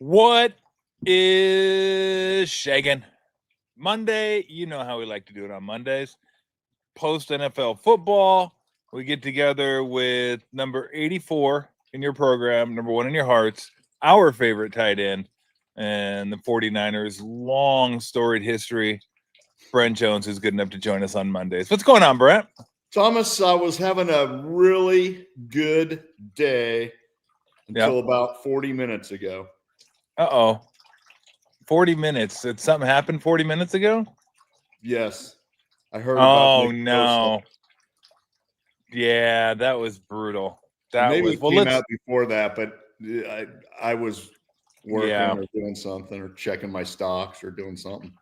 What is shagging? Monday, you know how we like to do it on Mondays. Post NFL football, we get together with number 84 in your program, number 1 in your hearts, our favorite tight end, and the 49ers' long storied history. Brent Jones is good enough to join us on Mondays. What's going on, Brent? Thomas, I was having a really good day until about 40 minutes ago. 40 minutes. Did something happen 40 minutes ago? Yes. I heard about Nick no. Bosa. Yeah, that was brutal. Maybe it came out before that, but I was working or doing something or checking my stocks or doing something.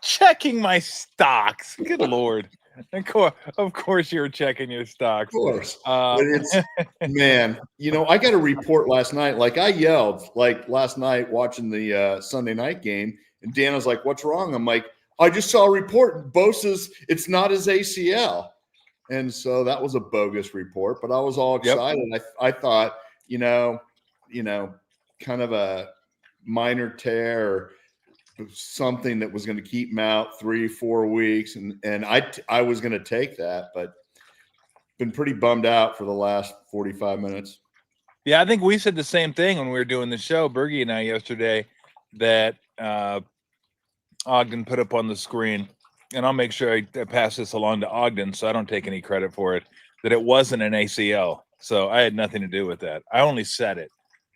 Checking my stocks. Good Lord. Of course you're checking your stocks. Of course. Man, I got a report last night. Like I yelled last night watching the Sunday night game, and Dan was like, "What's wrong?" I'm like, "I just saw a report. Bosa's it's not his ACL." And so that was a bogus report, but I was all excited. Yep. I thought, kind of a minor tear or something that was going to keep him out 3-4 weeks. And I was going to take that, but been pretty bummed out for the last 45 minutes. Yeah, I think we said the same thing when we were doing the show, Bergie and I, yesterday, that Ogden put up on the screen. And I'll make sure I pass this along to Ogden so I don't take any credit for it, that it wasn't an ACL. So I had nothing to do with that. I only said it.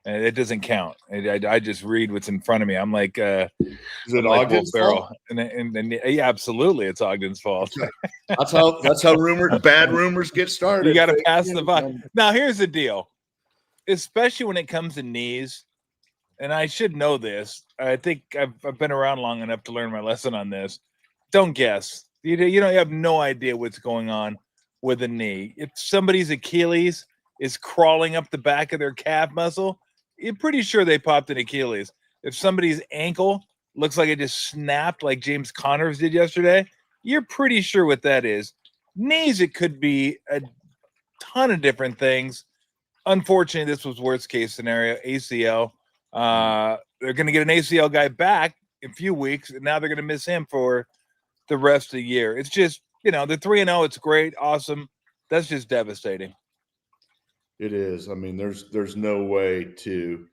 And it doesn't count. I just read what's in front of me. I'm like, is it Ogden's fault? And yeah, absolutely, it's Ogden's fault. That's how bad rumors get started. You got to pass the buck. Now, here's the deal, especially when it comes to knees, and I should know this. I think I've been around long enough to learn my lesson on this. Don't guess. You have no idea what's going on with a knee. If somebody's Achilles is crawling up the back of their calf muscle, you're pretty sure they popped an Achilles. If somebody's ankle looks like it just snapped like James Connors did yesterday, you're pretty sure what that is. Knees, it could be a ton of different things. Unfortunately, this was worst case scenario, ACL. They're going to get an ACL guy back in a few weeks, and now they're going to miss him for the rest of the year. It's just, they're 3-0. It's great. Awesome. That's just devastating. It is. I mean, there's no way to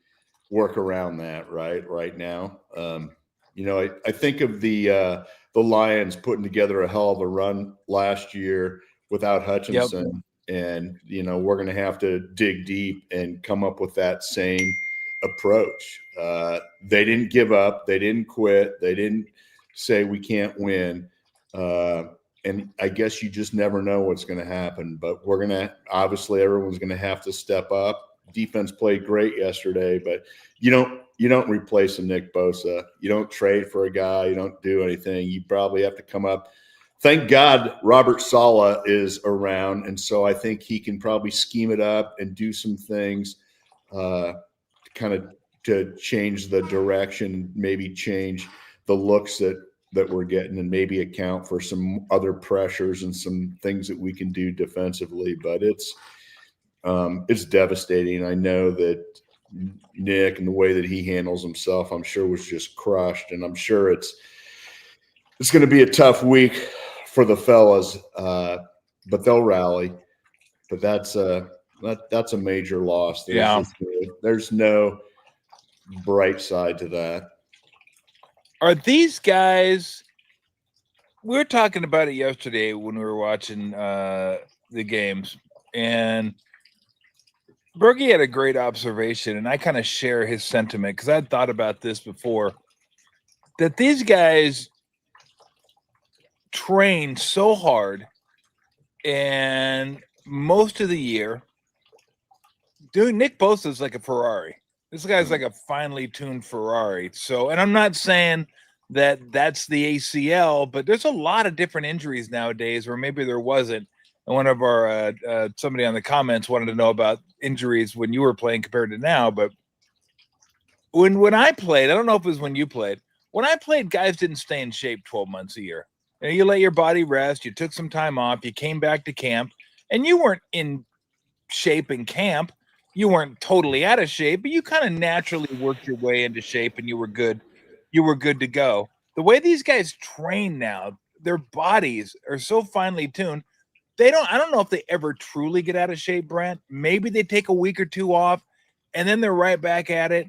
work around that right now. I think of the Lions putting together a hell of a run last year without Hutchinson. Yep. And, we're going to have to dig deep and come up with that same approach. They didn't give up. They didn't quit. They didn't say we can't win. And I guess you just never know what's going to happen, but obviously everyone's going to have to step up. Defense played great yesterday, but you don't replace a Nick Bosa. You don't trade for a guy. You don't do anything. You probably have to come up. Thank God Robert Saleh is around. And so I think he can probably scheme it up and do some things to change the direction, maybe change the looks that we're getting and maybe account for some other pressures and some things that we can do defensively. But it's devastating. I know that Nick and the way that he handles himself, I'm sure was just crushed. And I'm sure it's going to be a tough week for the fellas, but they'll rally. But that's a major loss. There's no bright side to that. Are these guys – we were talking about it yesterday when we were watching the games, and Bergie had a great observation, and I kind of share his sentiment because I had thought about this before, that these guys train so hard and most of the year. Dude, Nick Bosa is like a Ferrari. This guy's like a finely tuned Ferrari. So, and I'm not saying that that's the ACL, but there's a lot of different injuries nowadays where maybe there wasn't. And one of our somebody on the comments wanted to know about injuries when you were playing compared to now. But when I played, I don't know if it was when you played. When I played, guys didn't stay in shape 12 months a year. You let your body rest. You took some time off. You came back to camp, and you weren't in shape in camp. you weren't totally out of shape, but you kind of naturally worked your way into shape and you were good. You were good to go. The way these guys train now, their bodies are so finely tuned. I don't know if they ever truly get out of shape, Brent. Maybe they take a week or two off and then they're right back at it.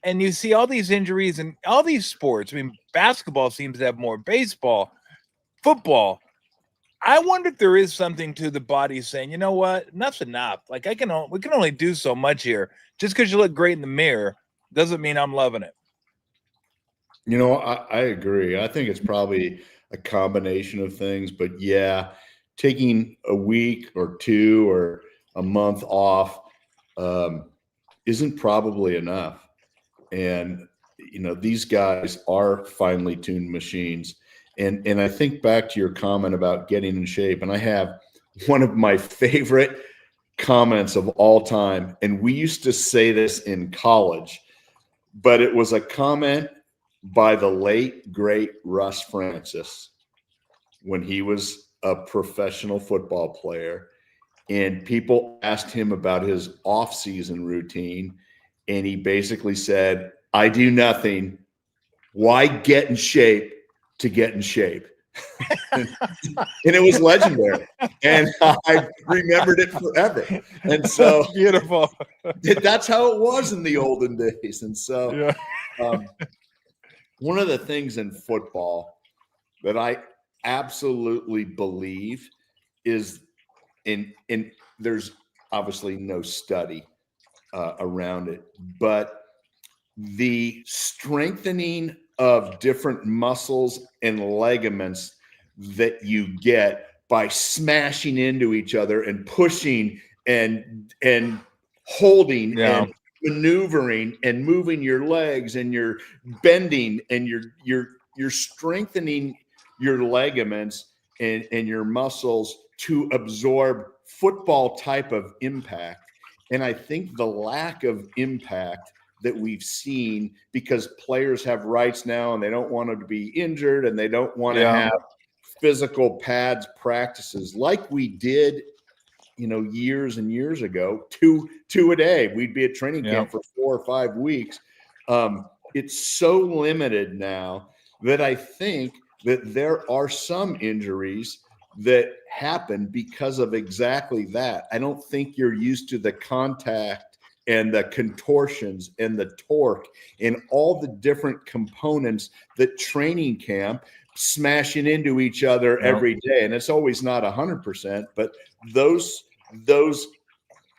And you see all these injuries and all these sports. I mean, basketball seems to have more, baseball, football. I wonder if there is something to the body saying, you know what, enough's enough. Like we can only do so much here. Just because you look great in the mirror doesn't mean I'm loving it. You know, I agree. I think it's probably a combination of things, but yeah, taking a week or two or a month off isn't probably enough. And you know, these guys are finely tuned machines. And I think back to your comment about getting in shape, and I have one of my favorite comments of all time. And we used to say this in college, but it was a comment by the late, great Russ Francis when he was a professional football player. And people asked him about his off-season routine. And he basically said, I do nothing. Why get in shape to get in shape? And it was legendary. And I remembered it forever. And so that's beautiful. That's how it was in the olden days. And so yeah. One of the things in football that I absolutely believe is in there's obviously no study around it, but the strengthening of different muscles and ligaments that you get by smashing into each other and pushing and holding and maneuvering and moving your legs, and you're bending and you're strengthening your ligaments and your muscles to absorb football type of impact. And I think the lack of impact that we've seen, because players have rights now and they don't want to be injured and they don't want to have physical pads practices like we did, you know, years and years ago, two a day. We'd be at training camp for 4 or 5 weeks. It's so limited now that I think that there are some injuries that happen because of exactly that. I don't think you're used to the contact and the contortions and the torque and all the different components that training camp smashing into each other every day. And it's always not 100%, but those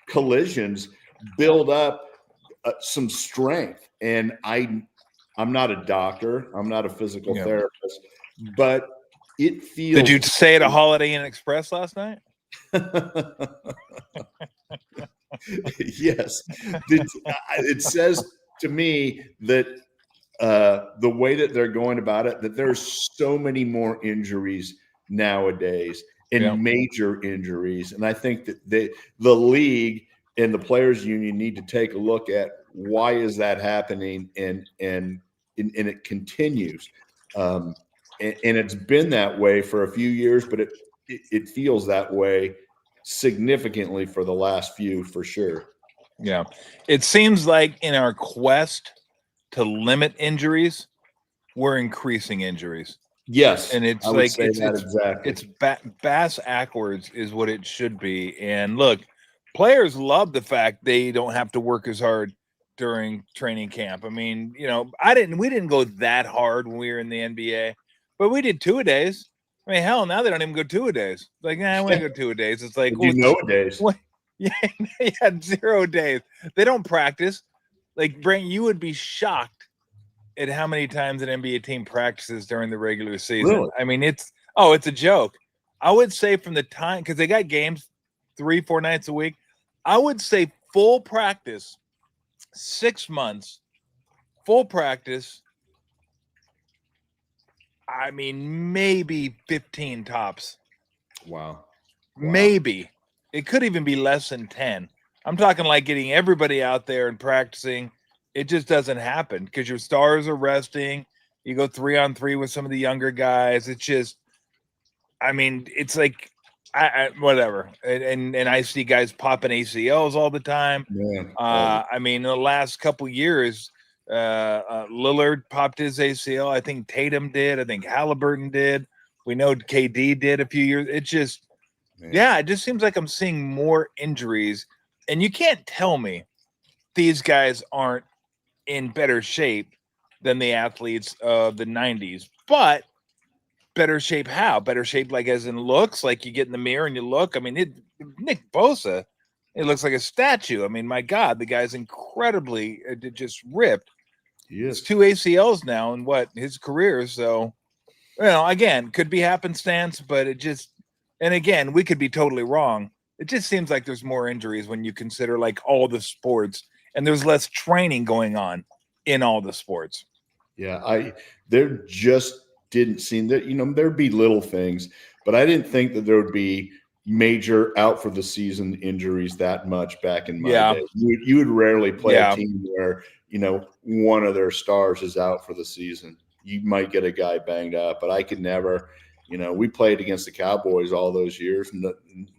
collisions build up some strength. And I'm not a doctor, I'm not a physical therapist, but it feels. Did you say at a Holiday Inn Express last night? Yes. It says to me that the way that they're going about it, that there's so many more injuries nowadays, and major injuries. And I think that the league and the players union need to take a look at why is that happening, and it continues. And it's been that way for a few years, but it feels that way significantly for the last few, for sure. Yeah. It seems like in our quest to limit injuries, we're increasing injuries. Yes. And it's like, it's bass backwards is what it should be. And look, players love the fact they don't have to work as hard during training camp. I mean, you know, we didn't go that hard when we were in the NBA, but we did 2-a-days. I mean, hell, now they don't even go 2-a-days. Like, I want to go 2-a-days. It's like, days. Yeah, 0 days. They don't practice. Like, Brent, you would be shocked at how many times an NBA team practices during the regular season. Really? I mean, it's a joke. I would say from the time, because they got games 3-4 nights a week, I would say full practice, 6 months, full practice. I mean, maybe 15 tops. Wow. Maybe. It could even be less than 10. I'm talking like getting everybody out there and practicing. It just doesn't happen because your stars are resting. You go 3-on-3 with some of the younger guys. It's just, I mean, it's like Whatever. And I see guys popping ACLs all the time. Man, I mean, in the last couple years, Lillard popped his ACL. I think Tatum did. I think Halliburton did. We know KD did a few years. It just, it just seems like I'm seeing more injuries. And you can't tell me these guys aren't in better shape than the athletes of the 90s. But better shape how? Better shape like as in looks? Like you get in the mirror and you look? I mean, Nick Bosa, it looks like a statue. I mean, my God, the guy's incredibly just ripped. he is. It's 2 ACLs now in his career. So, again, could be happenstance, but it just, and again, we could be totally wrong. It just seems like there's more injuries when you consider like all the sports, and there's less training going on in all the sports. Yeah, there just didn't seem that, there'd be little things, but I didn't think that there would be major out for the season injuries that much back in my day. You would rarely play a team where, one of their stars is out for the season. You might get a guy banged up, but I could never, we played against the Cowboys all those years.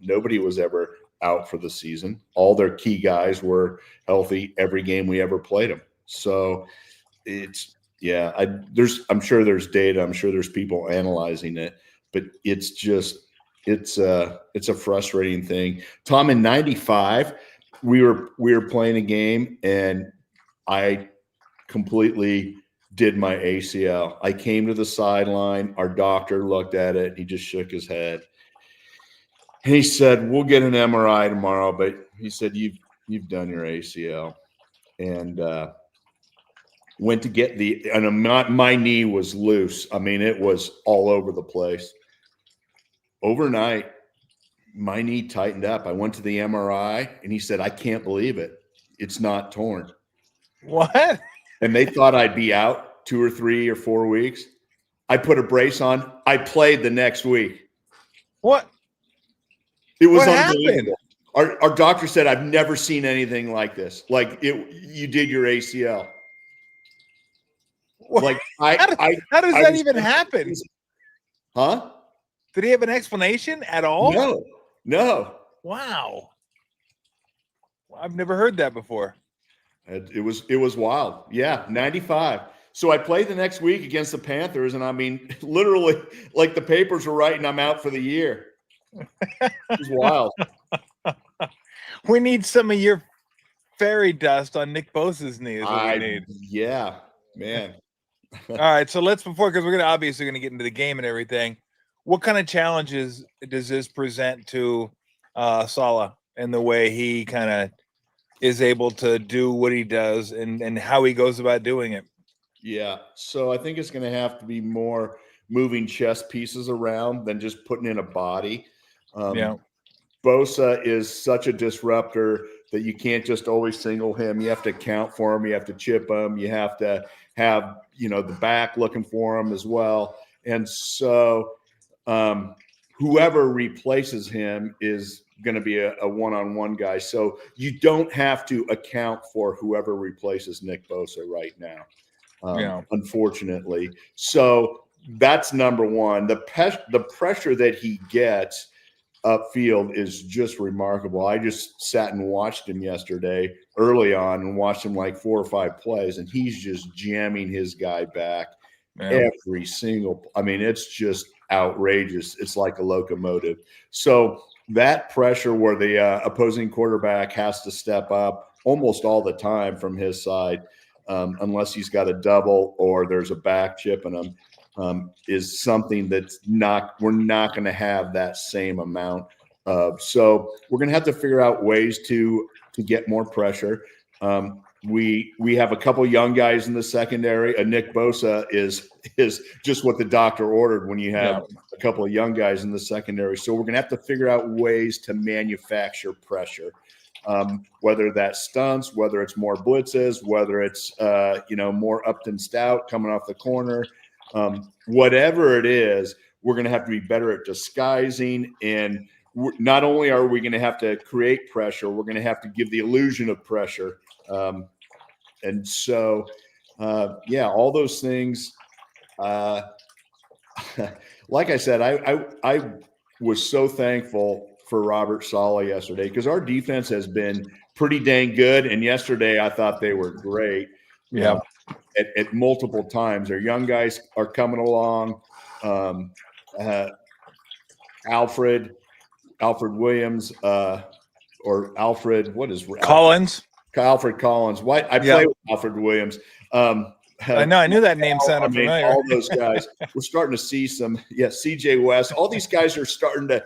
Nobody was ever out for the season. All their key guys were healthy every game we ever played them. So I'm sure there's data. I'm sure there's people analyzing it, but it's just, it's a frustrating thing. Tom, in 95, we were playing a game and I completely did my ACL. I came to the sideline. Our doctor looked at it. He just shook his head. And he said, "We'll get an MRI tomorrow." But he said, you've done your ACL. And, went to get my knee was loose. I mean, it was all over the place. Overnight, my knee tightened up. I went to the MRI and he said, "I can't believe it. It's not torn." What? And they thought I'd be out 2 or 3 or 4 weeks. I put a brace on. I played the next week. What? It was unbelievable. Our doctor said, "I've never seen anything like this. Like you did your ACL." Like how does that even happen? Huh? Did he have an explanation at all? No. Wow. I've never heard that before. It was wild. Yeah, 95. So I played the next week against the Panthers, and I mean, literally, like the papers were writing, I'm out for the year. It was wild. We need some of your fairy dust on Nick Bosa's knee is what we need. Yeah, man. All right, so because we're obviously gonna get into the game and everything. What kind of challenges does this present to Saleh and the way he kind of is able to do what he does and how he goes about doing it? Yeah, so I think it's going to have to be more moving chess pieces around than just putting in a body. Bosa is such a disruptor that you can't just always single him. You have to account for him. You have to chip him. You have to have, the back looking for him as well. And so whoever replaces him is going to be a one-on-one guy. So you don't have to account for whoever replaces Nick Bosa right now, unfortunately. So that's number one. The pressure that he gets upfield is just remarkable. I just sat and watched him yesterday early on and watched him like 4 or 5 plays, and he's just jamming his guy back every single. I mean, it's just outrageous. It's like a locomotive. So that pressure where the opposing quarterback has to step up almost all the time from his side, unless he's got a double or there's a back chipping him, is something we're not going to have that same amount of. So we're going to have to figure out ways to get more pressure. We have a couple young guys in the secondary. Nick Bosa is just what the doctor ordered when you have a couple of young guys in the secondary. So we're going to have to figure out ways to manufacture pressure, whether that's stunts, whether it's more blitzes, whether it's more Upton Stout coming off the corner. Whatever it is, we're going to have to be better at disguising. And not only are we going to have to create pressure, we're going to have to give the illusion of pressure. And so, all those things. Like I said, was so thankful for Robert Saleh yesterday because our defense has been pretty dang good. And yesterday I thought they were great. Yeah. At multiple times. Their young guys are coming along. Alfred Williams, or Alfred, what is Collins? Alfred Collins. I play with Alfred Williams. I know. I knew that name sounded familiar. All those guys. We're starting to see some. CJ West. All these guys are starting to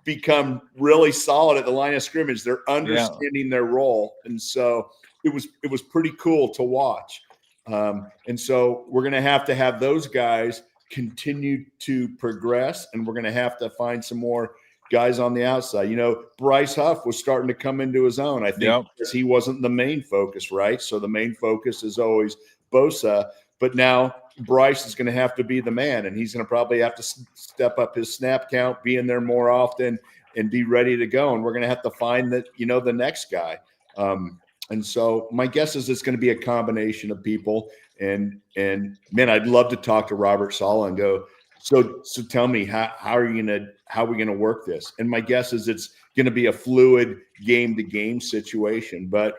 become really solid at the line of scrimmage. They're understanding their role, and so it was pretty cool to watch. And so we're going to have those guys continue to progress, and we're going to find some more guys on the outside. Bryce Huff was starting to come into his own. I think because he wasn't the main focus, right? So the main focus is always Bosa, but now Bryce is going to have to be the man, and he's going to probably have to step up his snap count, be in there more often, and be ready to go. And we're going to have to find the next guy. And so my guess is it's going to be a combination of people. And man, I'd love to talk to Robert Saleh and go, so tell me how are we going to work this? And my guess is it's going to be a fluid game to game situation. But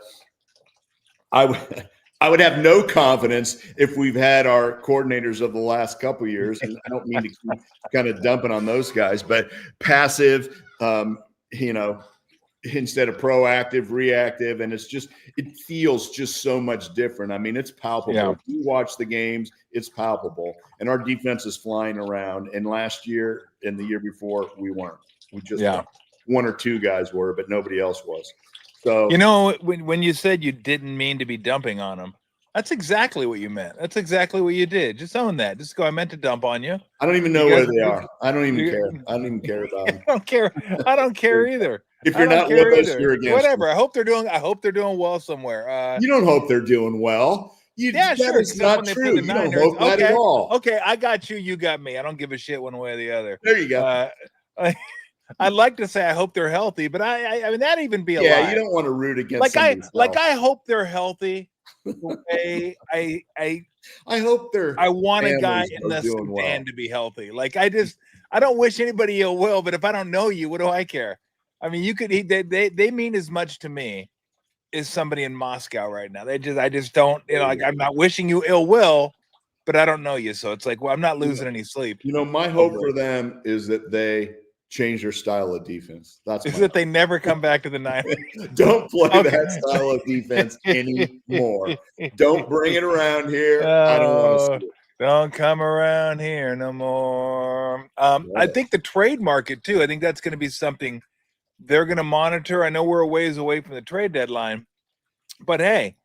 I would have no confidence if we've had our coordinators of the last couple of years, and I don't mean to keep kind of dumping on those guys, but passive, instead of proactive, reactive, and it feels just so much different. I mean, it's palpable. Yeah. If you watch the games, it's palpable, and our defense is flying around. And last year and the year before, we weren't. We just one or two guys were, but nobody else was. So when you said you didn't mean to be dumping on them, that's exactly what you meant. That's exactly what you did. Just own that. Just go, I meant to dump on you. I don't even know where they are. I don't even care. I don't even care about them. I don't care. I don't care either. If you're not with us, you're against whatever. us. I hope they're doing well somewhere. You don't hope they're doing well. Sure. It's not true. You don't hope that at all. Okay, I got you. You got me. I don't give a shit one way or the other. There you go. I'd like to say I hope they're healthy, but I mean that'd even be a lie. Yeah, you don't want to root against. I hope they're healthy. I hope they're. I want a guy in the Sudan to be healthy. I don't wish anybody ill will, but if I don't know you, what do I care? I mean, they mean as much to me as somebody in Moscow right now. I just don't, I'm not wishing you ill will, but I don't know you. So it's like, well, I'm not losing any sleep. My hope for them is that they change their style of defense. That they never come back to the Niners. Don't play that style of defense anymore. Don't bring it around here. I don't want to see it. Don't come around here no more. I think the trade market too. I think that's going to be something they're going to monitor. I know we're a ways away from the trade deadline, but hey,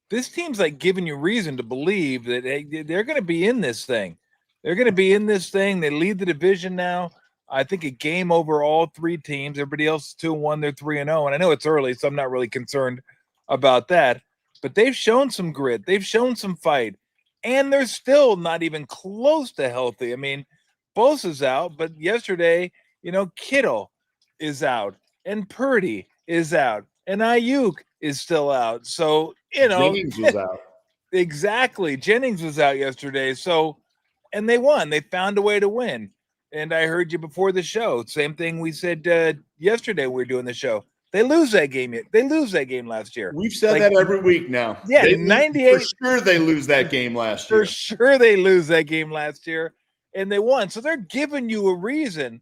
this team's like giving you reason to believe that they're going to be in this thing. They're going to be in this thing. They lead the division now. I think a game over all three teams. Everybody else is 2-1. They're 3-0. And I know it's early, so I'm not really concerned about that. But they've shown some grit. They've shown some fight. And they're still not even close to healthy. I mean, Bosa's out, but yesterday, Kittle is out, and Purdy is out, and Ayuk is still out. So, Jennings was out. Exactly. Jennings was out yesterday. So, and they won. They found a way to win. And I heard you before the show. Same thing we said yesterday when we were doing the show. They lose that game. They lose that game last year. We've said that every week now. Yeah, 98. For sure they lose that game last year. For sure they lose that game last year. And they won. So they're giving you a reason.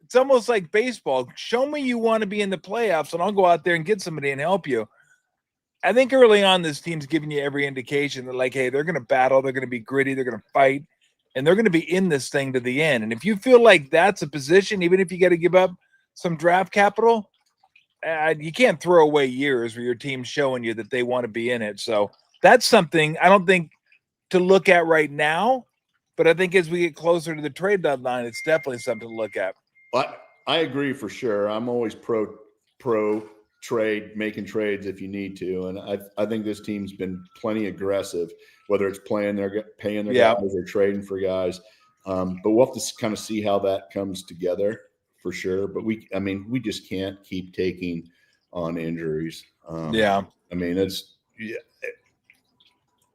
It's almost like baseball. Show me you want to be in the playoffs, and I'll go out there and get somebody and help you. I think early on this team's giving you every indication that, like, hey, they're going to battle. They're going to be gritty. They're going to fight. And they're going to be in this thing to the end. And if you feel like that's a position, even if you got to give up some draft capital, you can't throw away years where your team's showing you that they want to be in it. So that's something I don't think to look at right now, but I think as we get closer to the trade deadline, it's definitely something to look at. I agree for sure. I'm always pro trade, making trades if you need to. And I think this team's been plenty aggressive, whether it's paying their guys or trading for guys. But we'll have to kind of see how that comes together for sure. But we just can't keep taking on injuries. I mean,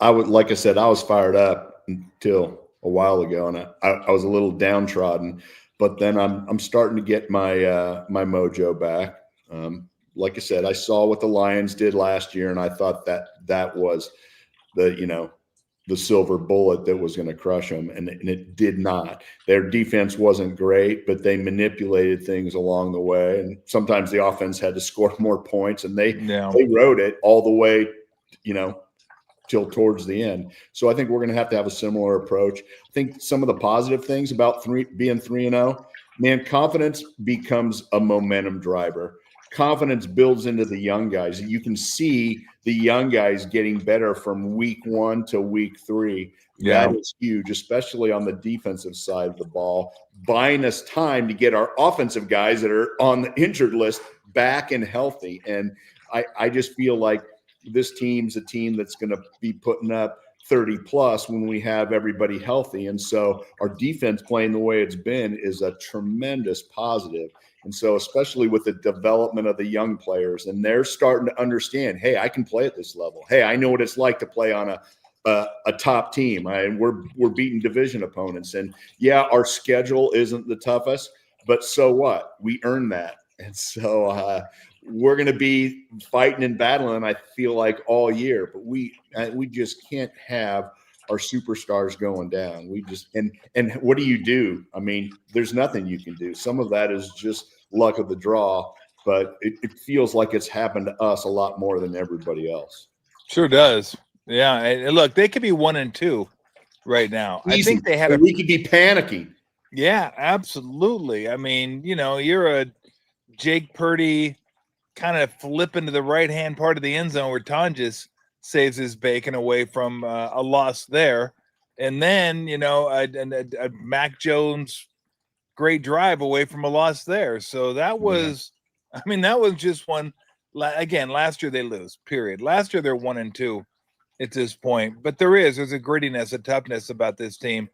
like I said, I was fired up until a while ago, and I was a little downtrodden. but then I'm starting to get my my mojo back. Like I said, I saw what the Lions did last year, and I thought that was the silver bullet that was going to crush them, and it did not. Their defense wasn't great, but they manipulated things along the way, and sometimes the offense had to score more points, and they rode it all the way, till towards the end. So I think we're going to have a similar approach. I think some of the positive things about being 3-0, man, confidence becomes a momentum driver. Confidence builds into the young guys. You can see the young guys getting better from week 1 to week 3. Yeah. That is huge, especially on the defensive side of the ball, buying us time to get our offensive guys that are on the injured list back and healthy. And I just feel like this team's a team that's going to be putting up 30 plus when we have everybody healthy. And so our defense playing the way it's been is a tremendous positive. And so, especially with the development of the young players, and they're starting to understand, hey, I can play at this level. Hey, I know what it's like to play on a top team. And we're beating division opponents. And yeah, our schedule isn't the toughest, but so what? We earned that. And so we're going to be fighting and battling, I feel like, all year. But we just can't have our superstars going down. We just and what do? I mean, there's nothing you can do. Some of that is just luck of the draw, but it feels like it's happened to us a lot more than everybody else. Sure does. Yeah. And look, they could be 1-2 right now. Easy. I think they had we could be panicking. Yeah, absolutely. I mean, you're a Jake Purdy kind of flip into the right-hand part of the end zone where Tonjes saves his bacon away from a loss there. And then, a Mac Jones great drive away from a loss there. So that was, that was just one. Again, last year they lose, period. Last year they're 1-2 at this point. But there's a grittiness, a toughness about this team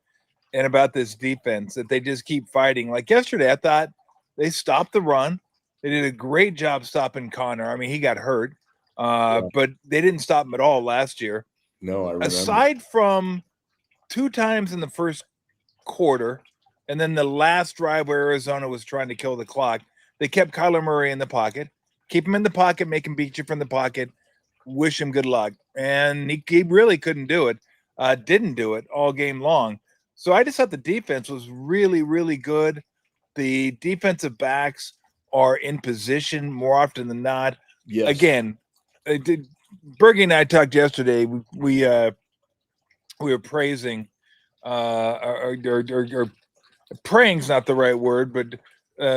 and about this defense that they just keep fighting. Like yesterday, I thought they stopped the run. They did a great job stopping Connor. I mean, he got hurt, but they didn't stop him at all last year. No, I remember. Aside from 2 times in the first quarter, and then the last drive where Arizona was trying to kill the clock, they kept Kyler Murray in the pocket. Keep him in the pocket, make him beat you from the pocket, wish him good luck. And he really couldn't do it, didn't do it all game long. So I just thought the defense was really, really good. The defensive backs are in position more often than not. Yes. Again, Bergie and I talked yesterday. We were praising, or praying's not the right word, but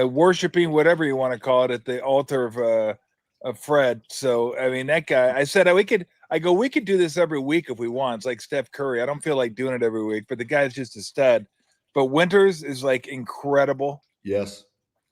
worshiping, whatever you want to call it, at the altar of Fred. So I mean, that guy. I said we could do this every week if we want. It's like Steph Curry. I don't feel like doing it every week, but the guy's just a stud. But Winters is like incredible. Yes.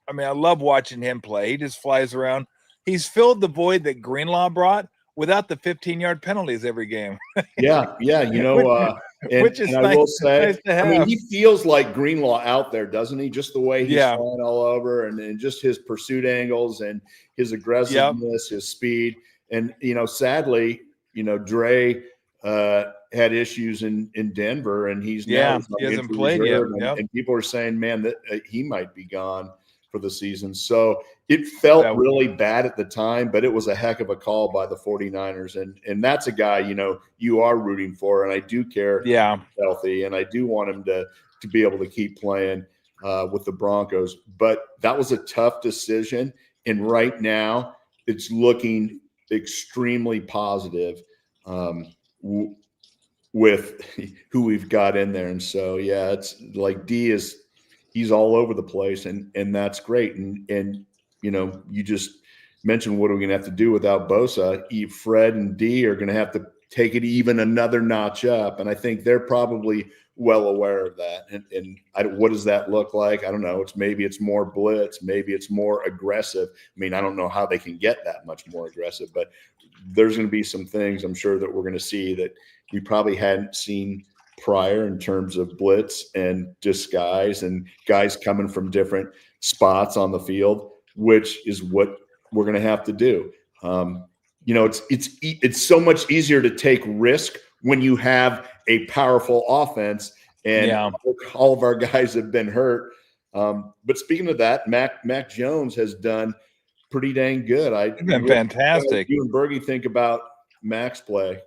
I mean, I love watching him play. He just flies around. He's filled the void that Greenlaw brought without the 15-yard penalties every game. Yeah. Which is I will say, nice to have. I mean, he feels like Greenlaw out there, doesn't he? Just the way he's flying all over, and just his pursuit angles and his aggressiveness, his speed. And, sadly, Dre had issues in Denver, and he's he hasn't played yet. And people are saying, man, that he might be gone for the season. So it felt really bad at the time, but it was a heck of a call by the 49ers. And that's a guy, you are rooting for. And I do care healthy, and I do want him to be able to keep playing with the Broncos. But that was a tough decision. And right now it's looking extremely positive with who we've got in there. And so, it's like he's all over the place, and that's great. And you just mentioned, what are we going to have to do without Bosa? Fred and D are going to have to take it even another notch up. And I think they're probably well aware of that. And what does that look like? I don't know. Maybe it's more blitz. Maybe it's more aggressive. I mean, I don't know how they can get that much more aggressive, but there's going to be some things, I'm sure, that we're going to see that we probably hadn't seen prior in terms of blitz and disguise and guys coming from different spots on the field, which is what we're going to have to do. It's so much easier to take risk when you have a powerful offense, and all of our guys have been hurt. But speaking of that, Mac Jones has done pretty dang good. He's been fantastic. You and Bergie think about Mac's play.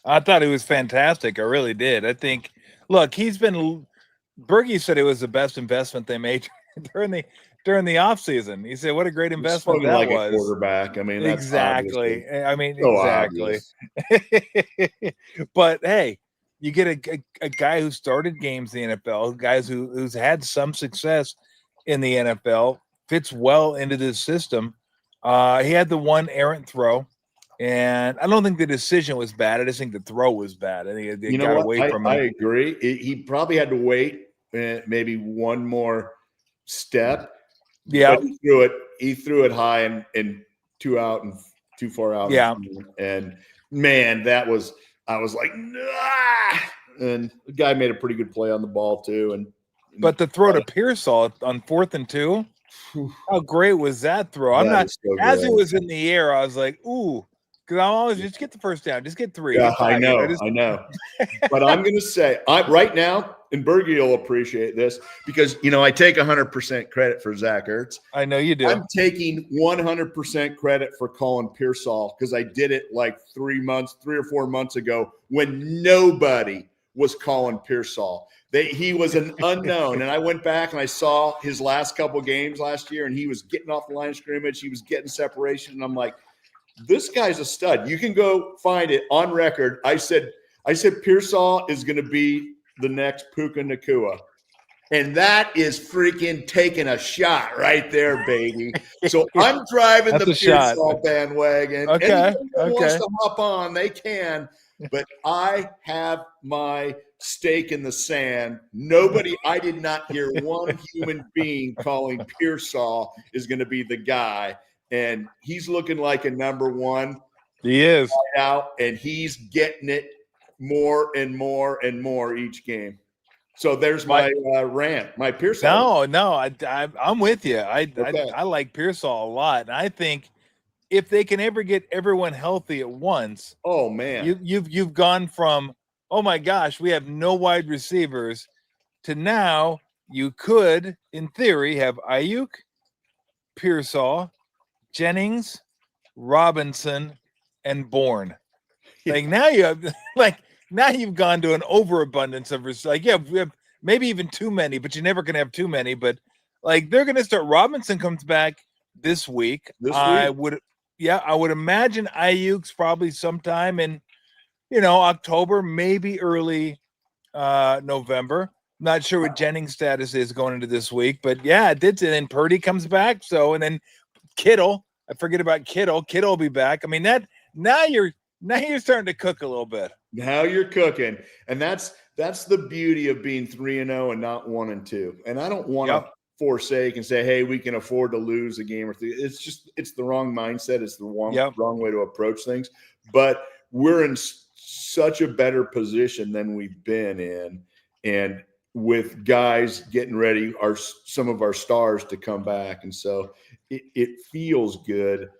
I thought he was fantastic. I really did. I think, look, Bergie said it was the best investment they made during the offseason. He said, what a great investment that was. A quarterback. I mean, that's exactly. I mean, so exactly. But hey, you get a guy who started games in the NFL, guys who's had some success in the NFL, fits well into this system. He had the one errant throw, and I don't think the decision was bad. I just think the throw was bad. I think it got away from him. I agree. He probably had to wait maybe one more step. Yeah, he threw it high and too far out. Yeah, and man, I was like, nah! And the guy made a pretty good play on the ball too. But the throw to Pearsall on 4th and 2, how great was that throw? I'm not as it was in the air. I was like, ooh, because I'm always just get the first down, just get 3. Yeah, I know. But I'm going to say, right now, and Bergie will appreciate this because I take 100% credit for Zach Ertz. I know you do. I'm taking 100% credit for Colin Pearsall because I did it like 3 or 4 months ago when nobody was calling Pearsall. He was an unknown. And I went back and I saw his last couple games last year, and he was getting off the line of scrimmage. He was getting separation. And I'm like, this guy's a stud. You can go find it on record. I said Pearsall is going to be the next Puka Nacua. And that is freaking taking a shot right there, baby. So I'm driving the Pearsall bandwagon. Okay. Anyone wants to hop on, they can. But I have my stake in the sand. I did not hear one human being calling Pearsall is going to be the guy. And he's looking like a number one. He is. Out, and he's getting it more and more and more each game. So there's my rant, my Pearsall. No, I'm with you. I like Pearsall a lot. And I think if they can ever get everyone healthy at once, oh man, you've gone from, oh my gosh, we have no wide receivers, to now you could, in theory, have Ayuk, Pearsall, Jennings, Robinson, and Bourne. Like now you have now you've gone to an overabundance of we have maybe even too many, but you're never gonna have too many. But like they're gonna start. Robinson comes back this week. I would imagine Ayuk's probably sometime in October, maybe early November. Not sure what Jennings' status is going into this week, but yeah, it did. And then Purdy comes back. So and then Kittle. I forget about Kittle. Kittle will be back. I mean now you're starting to cook a little bit. Now you're cooking, and that's the beauty of being 3-0 and not 1-2. And I don't want to forsake and say, hey, we can afford to lose a game or 3. It's the wrong mindset. It's the wrong way to approach things. But we're in such a better position than we've been in, and with guys getting ready, some of our stars to come back, and so it feels good.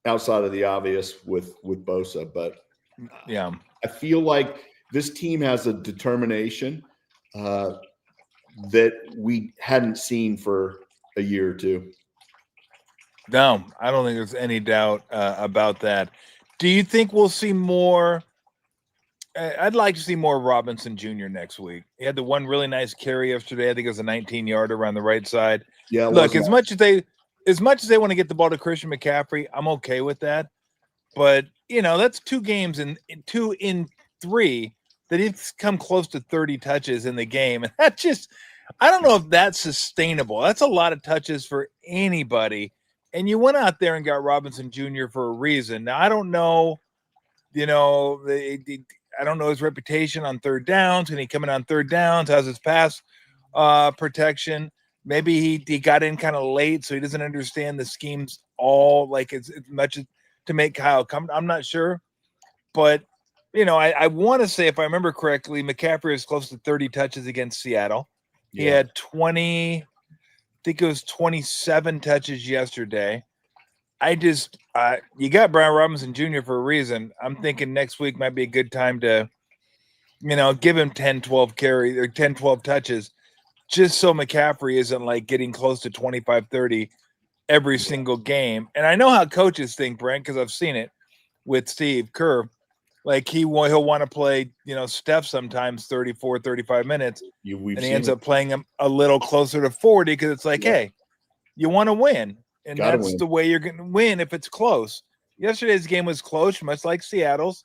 Outside of the obvious with Bosa, but I feel like this team has a determination that we hadn't seen for a year or two. No, I don't think there's any doubt about that. Do you think we'll see more? I'd like to see more Robinson Jr. next week. He had the one really nice carry yesterday. I think it was a 19-yarder around the right side. Yeah, look, as much as they want to get the ball to Christian McCaffrey, I'm okay with that. But, that's 2 games and 2 in 3 that he's come close to 30 touches in the game. And that I don't know if that's sustainable. That's a lot of touches for anybody. And you went out there and got Robinson Jr. for a reason. Now, I don't know, I don't know his reputation on third downs. When he coming on third downs, how's his pass protection? Maybe he got in kind of late, so he doesn't understand the schemes all like as much as to make Kyle come. I'm not sure. But, I want to say, if I remember correctly, McCaffrey was close to 30 touches against Seattle. Yeah. He had 27 touches yesterday. You got Brian Robinson Jr. for a reason. I'm thinking next week might be a good time to, give him 10, 12 carries or 10, 12 touches. just so McCaffrey isn't like getting close to 25, 30 every single game. And I know how coaches think, Brent, because I've seen it with Steve Kerr. Like he'll want to play, Steph sometimes 34, 35 minutes. And he ends up playing him a little closer to 40 because it's like, hey, you want to win. And that's the way you're going to win if it's close. Yesterday's game was close, much like Seattle's.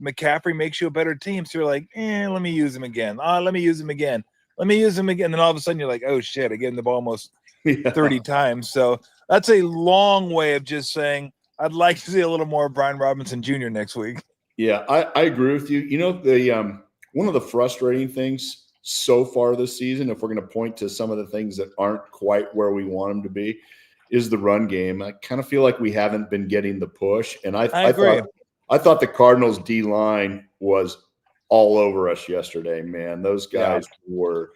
McCaffrey makes you a better team. So you're like, let me use him again. Let me use him again. Let me use him again. And then all of a sudden you're like, oh, shit, I gave him the ball almost 30 times. So that's a long way of just saying I'd like to see a little more Brian Robinson Jr. next week. Yeah, I agree with you. The one of the frustrating things so far this season, if we're going to point to some of the things that aren't quite where we want them to be, is the run game. I kind of feel like we haven't been getting the push. And I agree. I thought the Cardinals D-line was all over us yesterday, man. Those guys were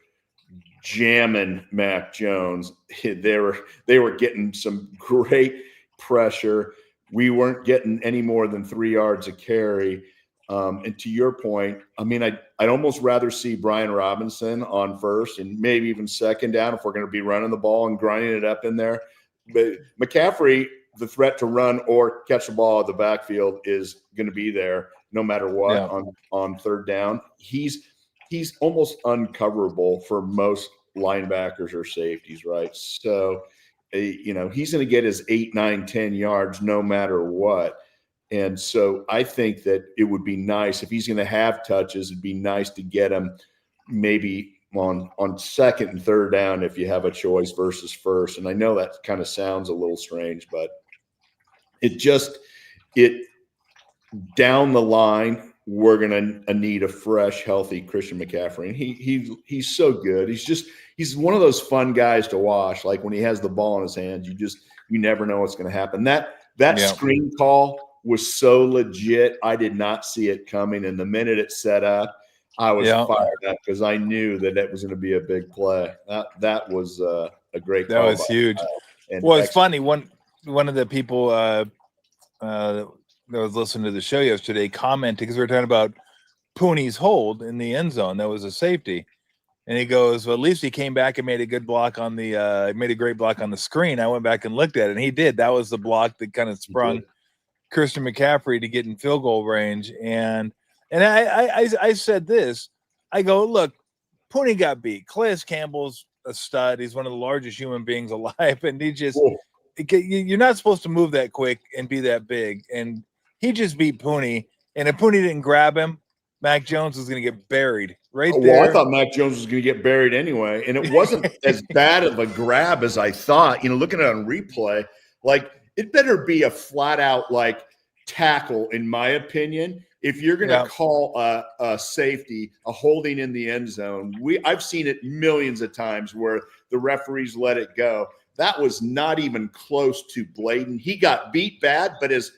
jamming Mac Jones. They were getting some great pressure. We weren't getting any more than 3 yards a carry. And to your point, I mean, I'd almost rather see Brian Robinson on first and maybe even second down if we're going to be running the ball and grinding it up in there. But McCaffrey, the threat to run or catch the ball at the backfield is going to be there no matter what on third down. He's almost uncoverable for most linebackers or safeties, right? So, he's going to get his 8, 9, 10 yards no matter what. And so I think that it would be nice if he's going to have touches, it'd be nice to get him maybe on second and third down if you have a choice versus first. And I know that kind of sounds a little strange, but it down the line, we're going to need a fresh, healthy Christian McCaffrey. And he's so good. He's one of those fun guys to watch. Like when he has the ball in his hands, you never know what's going to happen. That screen call was so legit. I did not see it coming. And the minute it set up, I was fired up because I knew that it was going to be a big play. That was a great call. That was huge. Well, it's funny. One of the people that was listening to the show yesterday commented, because we were talking about Pooney's hold in the end zone. That was a safety. And he goes, well, at least he came back and made a good block on made a great block on the screen. I went back and looked at it, and he did. That was the block that kind of sprung Christian McCaffrey to get in field goal range. And I said this. I go, look, Pooney got beat. Calais Campbell's a stud. He's one of the largest human beings alive. And he just you're not supposed to move that quick and be that big. And he just beat Pooney. And if Pooney didn't grab him, Mac Jones was going to get buried there. Well, I thought Mac Jones was going to get buried anyway. And it wasn't as bad of a grab as I thought. Looking at it on replay, like it better be a flat out like tackle, in my opinion. If you're going to call a safety, a holding in the end zone, I've seen it millions of times where the referees let it go. That was not even close to blatant. He got beat bad, but his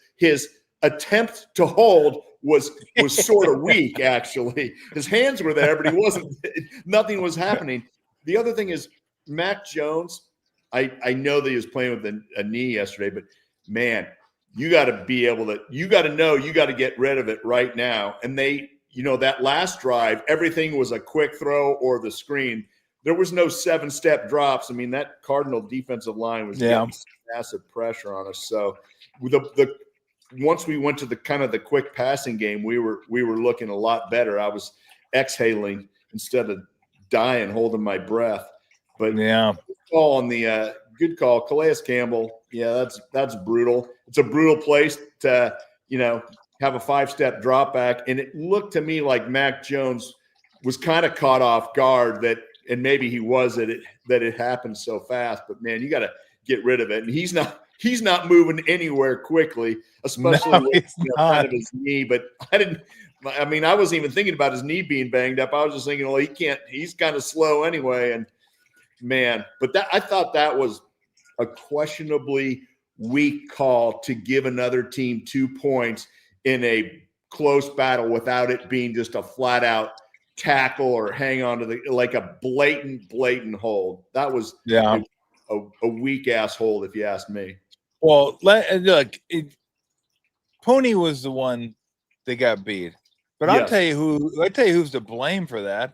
attempt to hold was sort of weak, actually. His hands were there, but he wasn't. Nothing was happening. The other thing is Mac Jones. I know that he was playing with a knee yesterday, but man, you got to be able to. You got to know you got to get rid of it right now. And that last drive, everything was a quick throw or the screen. There was no 7-step drops. I mean, that Cardinal defensive line was getting massive pressure on us. So once we went to the kind of the quick passing game, we were looking a lot better. I was exhaling instead of dying, holding my breath. But good call, Calais Campbell. Yeah, that's brutal. It's a brutal place to have a 5-step drop back, and it looked to me like Mac Jones was kind of caught off guard and maybe he was that it happened so fast. But man, you got to get rid of it. And he's not moving anywhere quickly, especially with kind of his knee. But I wasn't even thinking about his knee being banged up. I was just thinking, well, he can't. He's kind of slow anyway. And man, but I thought that was a questionably weak call to give another team 2 points in a close battle without it being just a flat out tackle or hang on to like a blatant hold. That was a weak ass hold, if you ask me. Well, look, Pooney was the one that got beat, but I'll tell you who's to blame for that.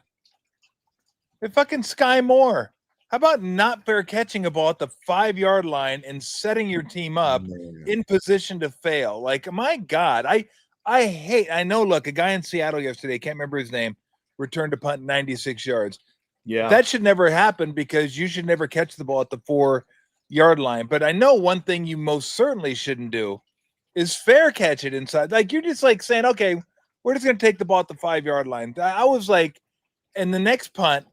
They fucking Sky Moore. How about not fair catching a ball at the 5-yard line and setting your team up in position to fail? Like, my God, I know, look, a guy in Seattle yesterday, can't remember his name, returned a punt 96 yards. Yeah. That should never happen because you should never catch the ball at the 4-yard line. But I know one thing you most certainly shouldn't do is fair catch it inside. Like, you're just like saying, okay, we're just going to take the ball at the 5-yard line. I was like, and the next punt,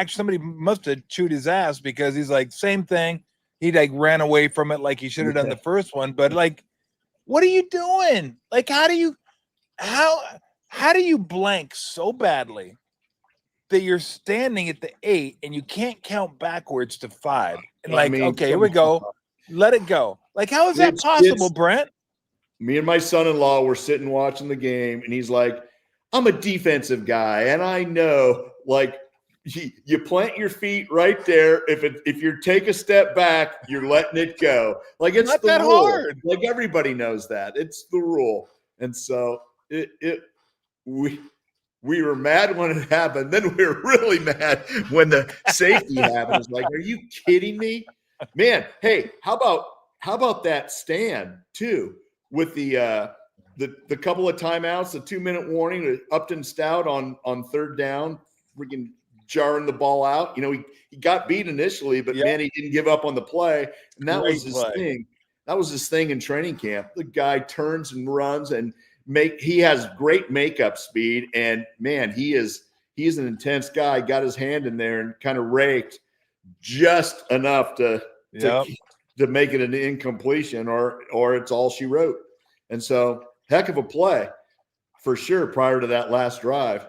somebody must have chewed his ass because he's like, same thing. He like ran away from it like he should have done the first one. But like, what are you doing? Like, how do you blank so badly that you're standing at the 8 and you can't count backwards to 5? And like, okay, here we go. Let it go. Like, how is that possible, Brent? Me and my son-in-law were sitting watching the game, and he's like, I'm a defensive guy, and I know, like, you plant your feet right there. If you take a step back, you're letting it go. Like, it's not the that rule. hard. Like, everybody knows that. It's the rule. And so we were mad when it happened. Then we were really mad when the safety happened. It's like, are you kidding me? Man, hey, how about that stand too with the couple of timeouts, the 2-minute warning to Upton Stout on 3rd down, freaking jarring the ball out. You know, he got beat initially, but man, he didn't give up on the play. And that was his thing. That was his thing in training camp. The guy turns and runs and he has great makeup speed. And man, he's an intense guy. Got his hand in there and kind of raked just enough to make it an incompletion or it's all she wrote. And so heck of a play for sure prior to that last drive.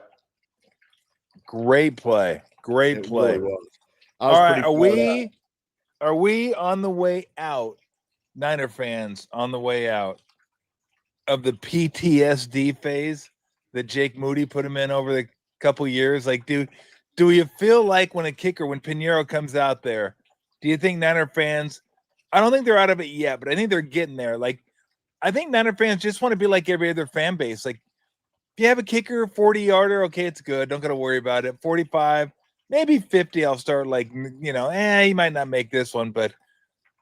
Great play. Great play. Really was. All right. Are we on the way out, Niner fans, on the way out of the PTSD phase that Jake Moody put him in over the couple years? Like, do you feel like when Pinheiro comes out there, do you think Niner fans, I don't think they're out of it yet, but I think they're getting there. Like, I think Niner fans just want to be like every other fan base. Like, if you have a kicker, 40-yarder, okay, it's good. Don't got to worry about it. 45, maybe 50, I'll start like, he might not make this one, but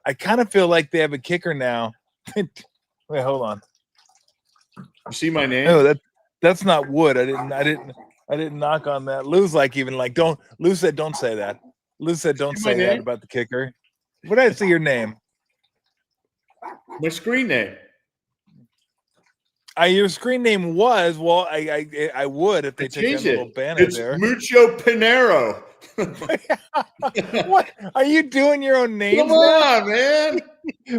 I kind of feel like they have a kicker now. Wait, hold on. You see my name? No, that's not wood. I didn't knock on that. Lou's like, Lou said, don't say that. Lou said, don't say that about the kicker. What did I see your name? My screen name. Your screen name was, well, I would if they took a little banner there. It's Mucho Pinheiro. What? Are you doing your own name? Come on, man.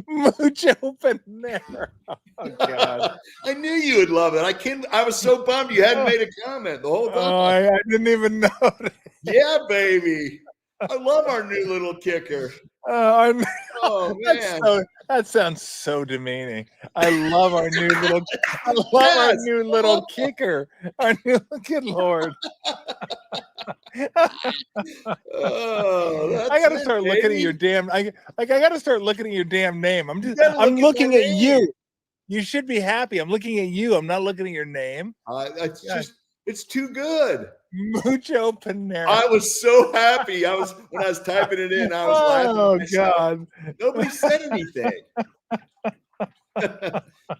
Mucho Pinheiro. Oh, God. I knew you would love it. I was so bummed you hadn't made a comment the whole time. Oh, I didn't even know. Yeah, baby. I love our new little kicker. Oh, man. That sounds so demeaning. I love our new little kicker. Our new, good Lord. I gotta start looking at your damn. I gotta start looking at your damn name. I'm looking at you. You should be happy. I'm looking at you. I'm not looking at your name. It's too good. Mucho Pinheiro. I was so happy. When I was typing it in, I was laughing. Oh, God. Nobody said anything.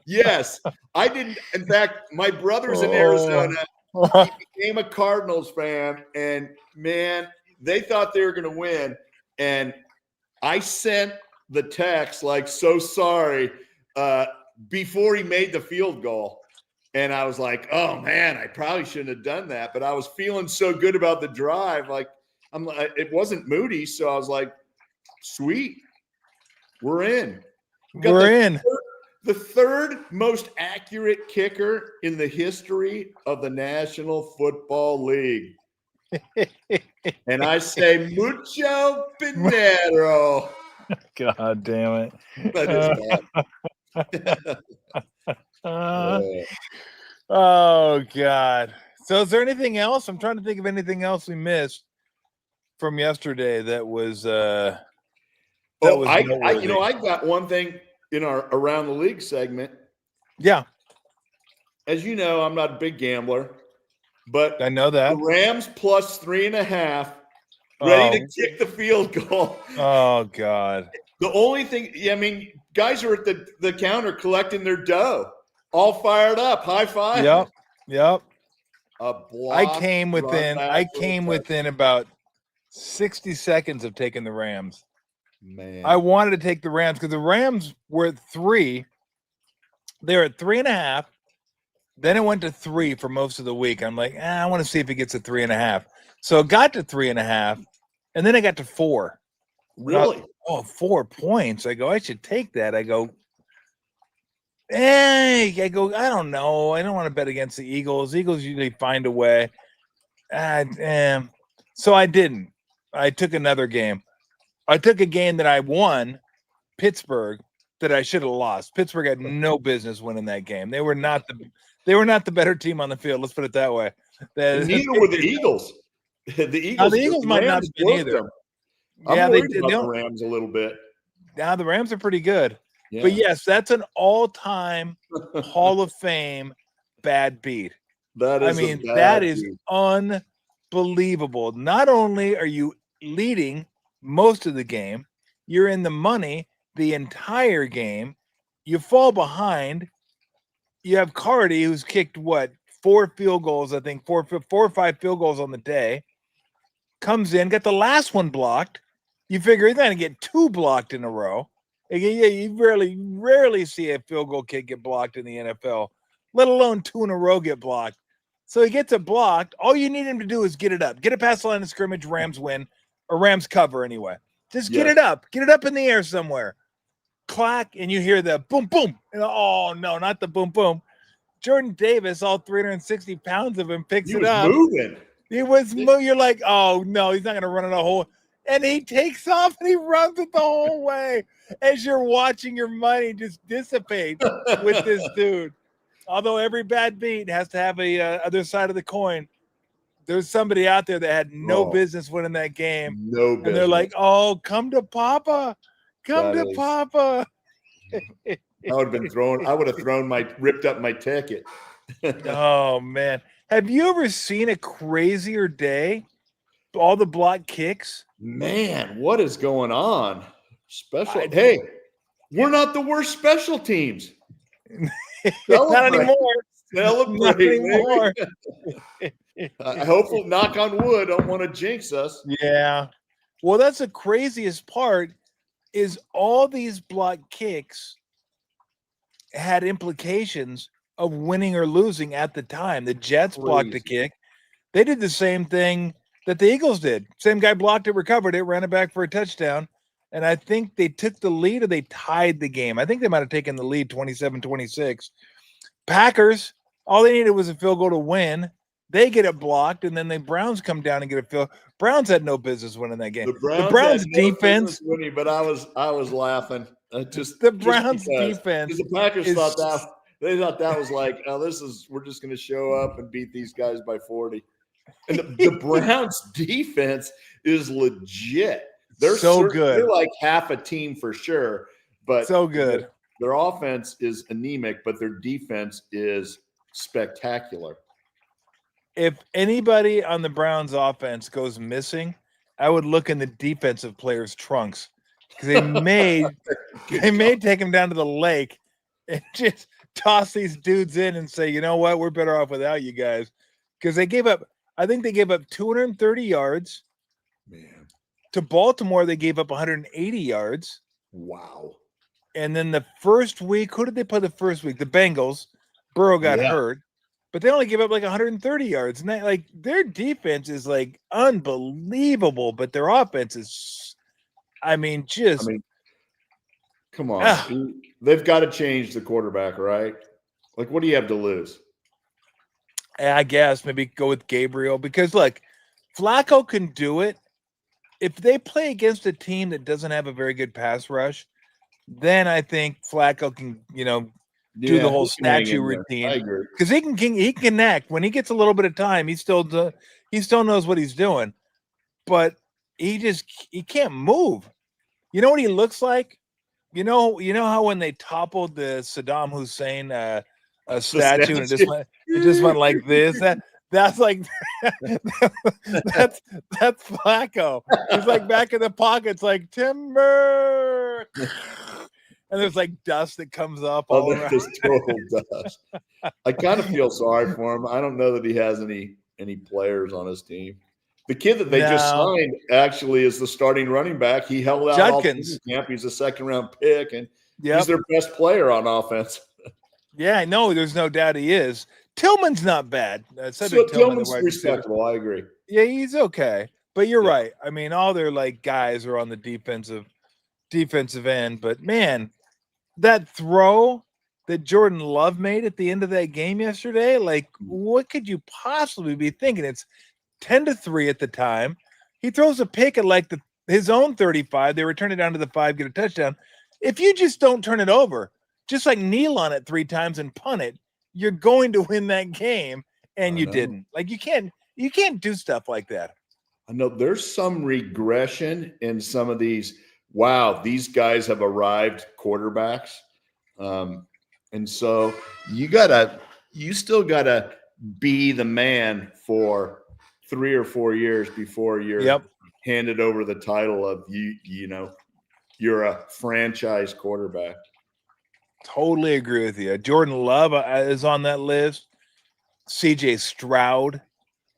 Yes, I didn't. In fact, my brother's in Arizona. He became a Cardinals fan, and man, they thought they were going to win. And I sent the text like, so sorry, before he made the field goal. And I was like, oh man, I probably shouldn't have done that. But I was feeling so good about the drive. Like, it wasn't Moody. So I was like, sweet, we're in. We're in. The third most accurate kicker in the history of the National Football League. And I say, Mucho Pinheiro. God damn it. That is bad. Oh, God. So is there anything else? I'm trying to think of anything else we missed from yesterday that was I got one thing in our Around the League segment. Yeah. As you know, I'm not a big gambler, but I know that. the Rams plus 3.5, ready to kick the field goal. Oh, God. The only thing, I mean, guys are at the counter collecting their dough, all fired up, high five. Yep. A block. I came within about 60 seconds of taking the Rams. Man, I wanted to take the Rams because the Rams were at 3. They were at 3.5. Then it went to 3 for most of the week. I'm like, I want to see if it gets to 3.5. So it got to 3.5, and then it got to 4. Really? 4 points. I go, I should take that. I go, I don't know. I don't want to bet against the Eagles. Eagles usually find a way. So I didn't. I took another game. I took a game that I won, Pittsburgh, that I should have lost. Pittsburgh had no business winning that game. They were not the better team on the field. Let's put it that way. Neither were the Eagles. The Eagles might not have been either. I'm worried about the Rams a little bit. Now the Rams are pretty good. Yeah. But yes, that's an all-time Hall of Fame bad beat. That is unbelievable. Not only are you leading most of the game, you're in the money the entire game. You fall behind. You have Cardi, who's kicked 4 field goals, I think 4 or 5 field goals on the day. Comes in, got the last one blocked. You figure he's going to get 2 blocked in a row. You rarely see a field goal kick get blocked in the NFL, let alone 2 in a row get blocked. So he gets it blocked. All you need him to do is get it up. Get it past the line of scrimmage, Rams win, or Rams cover anyway. Just get it up. Get it up in the air somewhere. Clack, and you hear the boom, boom. And, oh, no, not the boom, boom. Jordan Davis, all 360 pounds of him, picks it up. He was moving. You're like, oh, no, he's not going to run it a whole. And he takes off and he runs it the whole way as you're watching your money just dissipate with this dude. Although every bad beat has to have a other side of the coin. There's somebody out there that had no business winning that game. No business. And they're like, oh, come to Papa. Papa. I would have ripped up my ticket. Oh, man. Have you ever seen a crazier day? All the block kicks? Man, what is going on? Hey, we're not the worst special teams. Not anymore. Celebrate. Not anymore. I hope, knock on wood, don't want to jinx us. Yeah. Well, that's the craziest part is all these block kicks had implications of winning or losing at the time. The Jets blocked a kick. They did the same thing that the Eagles did. Same guy blocked it, recovered it, ran it back for a touchdown. And I think they took the lead or they tied the game. I think they might have taken the lead 27-26. Packers, all they needed was a field goal to win. They get it blocked, and then the Browns come down and get a field. Browns had no business winning that game. The Browns defense winning, but I was laughing. The Browns defense. The Packers thought that was like, we're just going to show up and beat these guys by 40. And the Browns defense is legit. They're so good. They're like half a team for sure, but so good. Their offense is anemic, but their defense is spectacular. If anybody on the Browns offense goes missing, I would look in the defensive players' trunks because they may take him down to the lake and just toss these dudes in and say, you know what, we're better off without you guys, because they gave up. I think they gave up 230 yards. Man, to Baltimore, they gave up 180 yards. Wow. And then the first week, who did they play the first week? The Bengals. Burrow got hurt. But they only gave up like 130 yards. And their defense is like unbelievable, but their offense is, come on. They've got to change the quarterback, right? Like, what do you have to lose? I guess maybe go with Gabriel because, look, Flacco can do it. If they play against a team that doesn't have a very good pass rush, then I think Flacco can, do the whole statue routine. I agree. Because he can connect. When he gets a little bit of time, he still knows what he's doing. But he can't move. You know what he looks like? You know how when they toppled the Saddam Hussein statue and it just went like this? That's like that's Flacco. He's like back in the pockets, like timber, and there's like dust that comes up all around. There's total dust. I kind of feel sorry for him. I don't know that he has any players on his team. The kid that they just signed actually is the starting running back. He held out Judkins. all camp. He's a second-round pick, and Yep. he's their best player on offense. Yeah, no, there's no doubt he is. Tillman's not bad. So Tillman's respectable. I agree. Yeah, he's okay. But you're right. I mean, all their like guys are on the defensive end. But man, that throw that Jordan Love made at the end of that game yesterday, like, what could you possibly be thinking? It's 10-3 at the time. He throws a pick at like his own 35. They return it down to the 5, get a touchdown. If you just don't turn it over, just like kneel on it 3 times and punt it, you're going to win that game, and you didn't. Like, you can't do stuff like that. I know there's some regression in some of these. Wow, these guys have arrived quarterbacks, and so you still gotta be the man for 3 or 4 years before you're handed over the title of you're a franchise quarterback. Totally agree with you. Jordan Love is on that list. CJ Stroud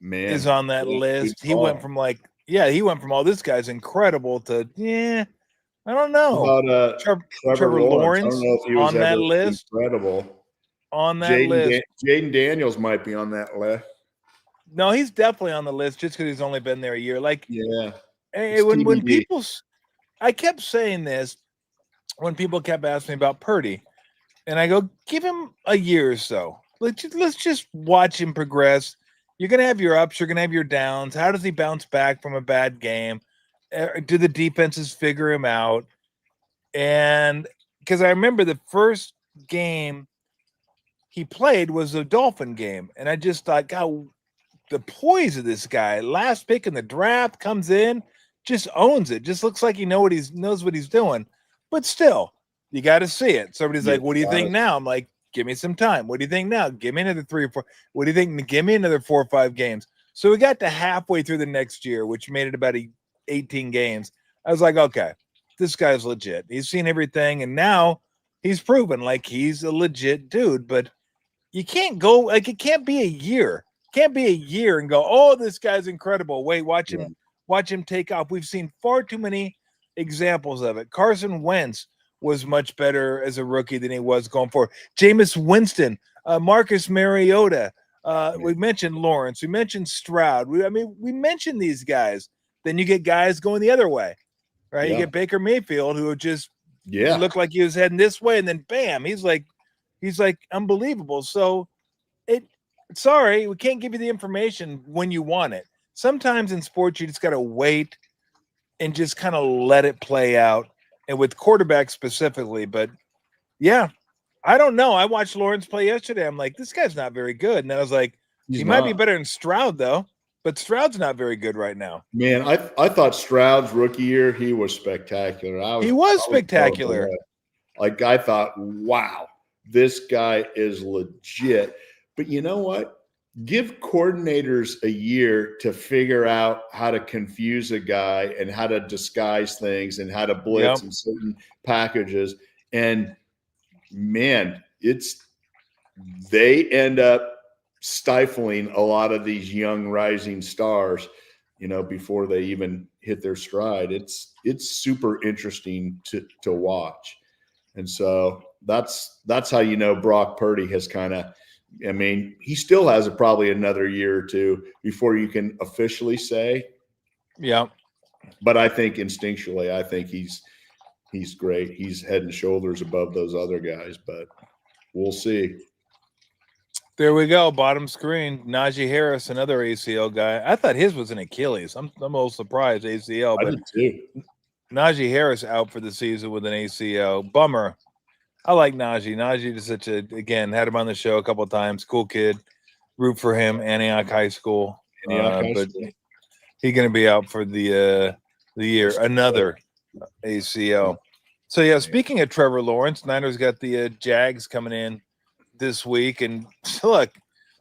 is on that list. He went from all this guy's incredible to I don't know. About Trevor Lawrence I don't know if he was on that list. Incredible. On that list. Jaden Daniels might be on that list. No, he's definitely on the list just because he's only been there a year. Like, when people, I kept saying this when people kept asking me about Purdy. And I go, give him a year or so. Let's just watch him progress. You're going to have your ups. You're going to have your downs. How does he bounce back from a bad game? Do the defenses figure him out? And because I remember the first game he played was a Dolphin game. And I just thought, God, the poise of this guy, last pick in the draft, comes in, just owns it. Just looks like he knows what he's doing. But still, you got to see it. Somebody's like, what do you think now? I'm like, give me some time. What do you think now? Give me another 3 or 4. What do you think? Give me another 4 or 5 games. So we got to halfway through the next year, which made it about 18 games. I was like, okay, this guy's legit. He's seen everything. And now he's proven like he's a legit dude. But you can't go, like, it can't be a year. Can't be a year and go, oh, this guy's incredible. Wait, watch him take off. We've seen far too many examples of it. Carson Wentz was much better as a rookie than he was going forward. Jameis Winston, Marcus Mariota. We mentioned Lawrence. We mentioned Stroud. We mentioned these guys. Then you get guys going the other way, right? You get Baker Mayfield, who just looked like he was heading this way, and then bam, he's like unbelievable. So sorry, we can't give you the information when you want it. Sometimes in sports, you just got to wait and just kind of let it play out. And with quarterbacks specifically, but I don't know. I watched Lawrence play yesterday. I'm like, this guy's not very good. And then I was like, he might be better than Stroud though, but Stroud's not very good right now. Man, I thought Stroud's rookie year, he was spectacular. He was spectacular. Like, I thought, wow, this guy is legit. But you know what? Give coordinators a year to figure out how to confuse a guy and how to disguise things and how to blitz in certain packages. And man, they end up stifling a lot of these young rising stars, before they even hit their stride. It's super interesting to watch. And so that's how Brock Purdy has kind of, he still has probably another year or two before you can officially say. Yeah. But I think instinctually, I think he's great. He's head and shoulders above those other guys, but we'll see. There we go. Bottom screen. Najee Harris, another ACL guy. I thought his was an Achilles. I'm a little surprised ACL, but I did too. Najee Harris out for the season with an ACL. Bummer. I like Najee. Najee is had him on the show a couple of times. Cool kid. Root for him. Antioch High School. But he's going to be out for the year. Another ACL. So, speaking of Trevor Lawrence, Niners got the Jags coming in this week. And look,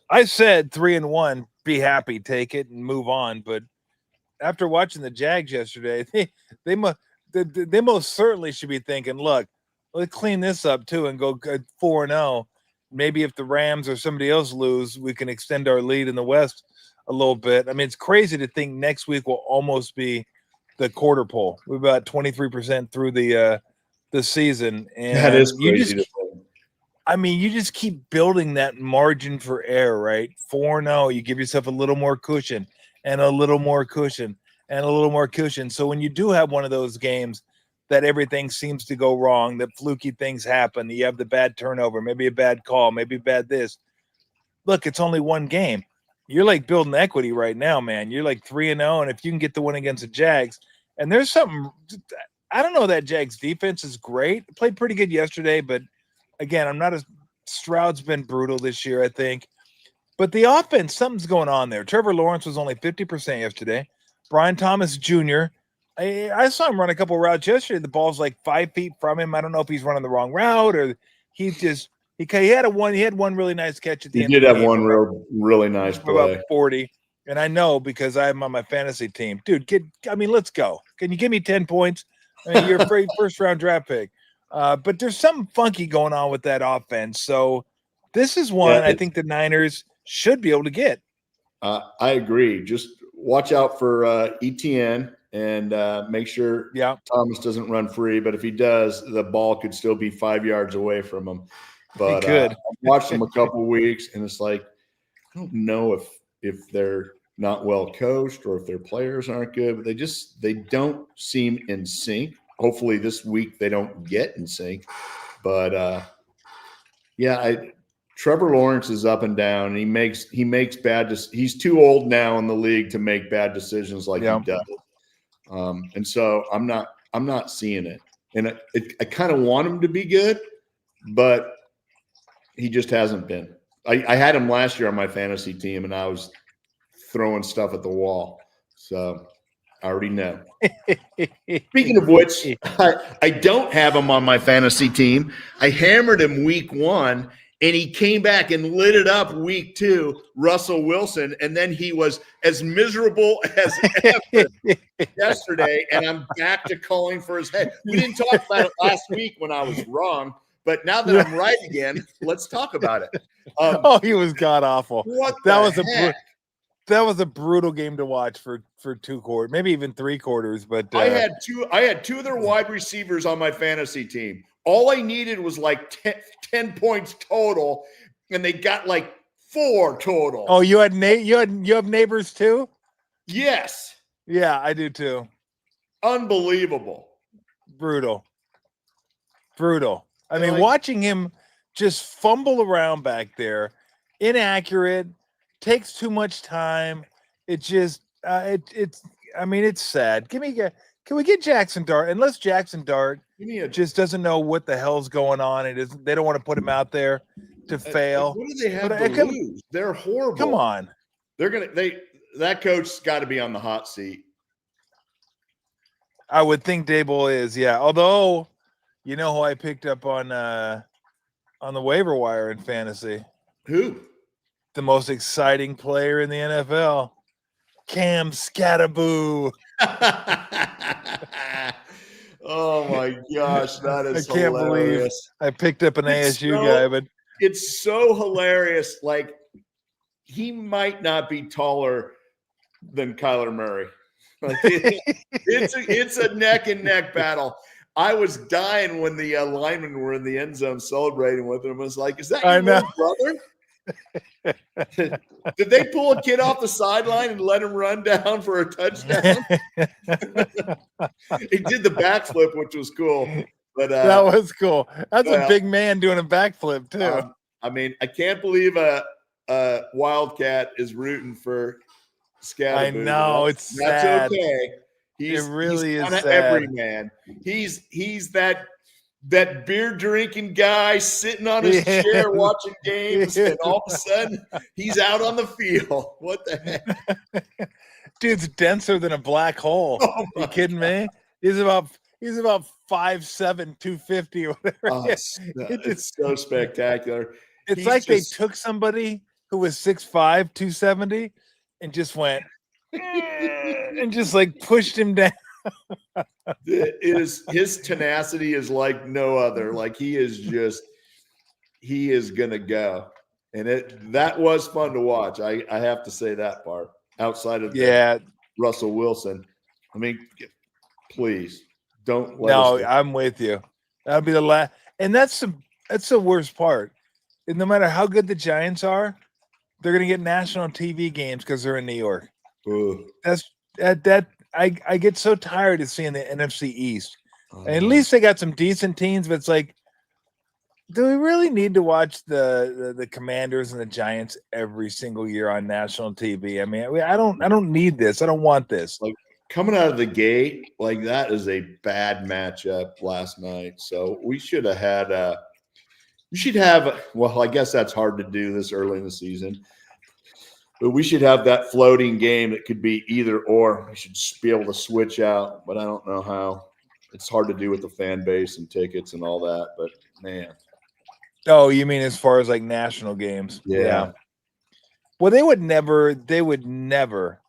I said 3-1 be happy, take it, and move on. But after watching the Jags yesterday, they most certainly should be thinking, look, let's clean this up too and go 4-0. Maybe if the Rams or somebody else lose, we can extend our lead in the West a little bit. I mean, it's crazy to think next week will almost be the quarter pole. We're about 23% through the season, and that is crazy to think. I mean, you just keep building that margin for error, right? 4-0, you give yourself a little more cushion and a little more cushion and a little more cushion. So when you do have one of those games that everything seems to go wrong, that fluky things happen, you have the bad turnover, maybe a bad call, maybe bad this. Look, it's only one game. You're like building equity right now, man. You're like 3-0, and if you can get the win against the Jags, and there's something – I don't know, that Jags defense is great. Played pretty good yesterday, but – again, I'm not as Stroud's been brutal this year, I think. But the offense, something's going on there. Trevor Lawrence was only 50% yesterday. Brian Thomas Jr., I saw him run a couple routes yesterday. The ball's like 5 feet from him. I don't know if he's running the wrong route or he had one really nice catch at the end. He did have one really nice play. About 40. And I know because I'm on my fantasy team. Dude, let's go. Can you give me 10 points? I mean, you're a first-round draft pick. But there's something funky going on with that offense. So this is one I think the Niners should be able to get. I agree. Just watch out for ETN and make sure Thomas doesn't run free. But if he does, the ball could still be 5 yards away from him. But I've watched him a couple weeks, and it's like I don't know if they're not well coached or if their players aren't good, but they don't seem in sync. Hopefully this week they don't get in sync. But Trevor Lawrence is up and down, and he makes bad he's too old now in the league to make bad decisions like he does. And so I'm not seeing it. And I kind of want him to be good, but he just hasn't been. I had him last year on my fantasy team, and I was throwing stuff at the wall. So I already know. Speaking of which, I don't have him on my fantasy team. I hammered him week 1, and he came back and lit it up week 2, Russell Wilson, and then he was as miserable as ever yesterday, and I'm back to calling for his head. We didn't talk about it last week when I was wrong, but now that I'm right again, let's talk about it. He was god-awful. That was a brutal game to watch for 2 quarters, maybe even 3 quarters. But I had two of their wide receivers on my fantasy team. All I needed was like 10 points total, and they got like 4 total. Oh, you have neighbors too? Yes. Yeah, I do too. Unbelievable. Brutal. I mean, watching him just fumble around back there, inaccurate. Takes too much time. It just it's sad. Can we get Jackson Dart? Unless Jackson Dart just doesn't know what the hell's going on. They don't want to put him out there to fail. What do they have to lose? They're horrible. Come on. That coach's got to be on the hot seat. I would think Dable is, yeah. Although, you know who I picked up on the waiver wire in fantasy? Who? The most exciting player in the NFL, Cam Scatterboo. Oh my gosh, that is I can't hilarious. Believe I picked up an ASU guy, but it's so hilarious. Like, he might not be taller than Kyler Murray. Like, it's a neck and neck battle. I was dying when the linemen were in the end zone celebrating with him. I was like, "Is that your little brother?" Did they pull a kid off the sideline and let him run down for a touchdown? He did the backflip, which was cool. But that was cool. That's a big man doing a backflip too. I mean, I can't believe a Wildcat is rooting for Scatterboo. I know, it's sad. That's okay. It really is sad. Every man. He's that beer drinking guy sitting on his chair watching games, and all of a sudden he's out on the field. What the heck? Dude's denser than a black hole. Oh, you kidding me? He's about 5'7", 250 or whatever. It's so spectacular. It's like they took somebody who was 6'5", 270, and just went and just like pushed him down. His tenacity is like no other. Like he is gonna go. And that was fun to watch. I have to say that part. Outside of Russell Wilson. I mean, please don't let us. I'm with you. That'll be the last, and that's the worst part. And no matter how good the Giants are, they're going to get national TV games because they're in New York. Ugh. I get so tired of seeing the NFC East. And at least they got some decent teams, but it's like, do we really need to watch the Commanders and the Giants every single year on national TV? I mean, I don't need this. I don't want this. Like coming out of the gate, like that is a bad matchup last night. So we should have had well, I guess that's hard to do this early in the season. But we should have that floating game that could be either or. We should just be able to switch out, but I don't know how. It's hard to do with the fan base and tickets and all that, but man. Oh, you mean as far as like national games? Yeah. Well, they would never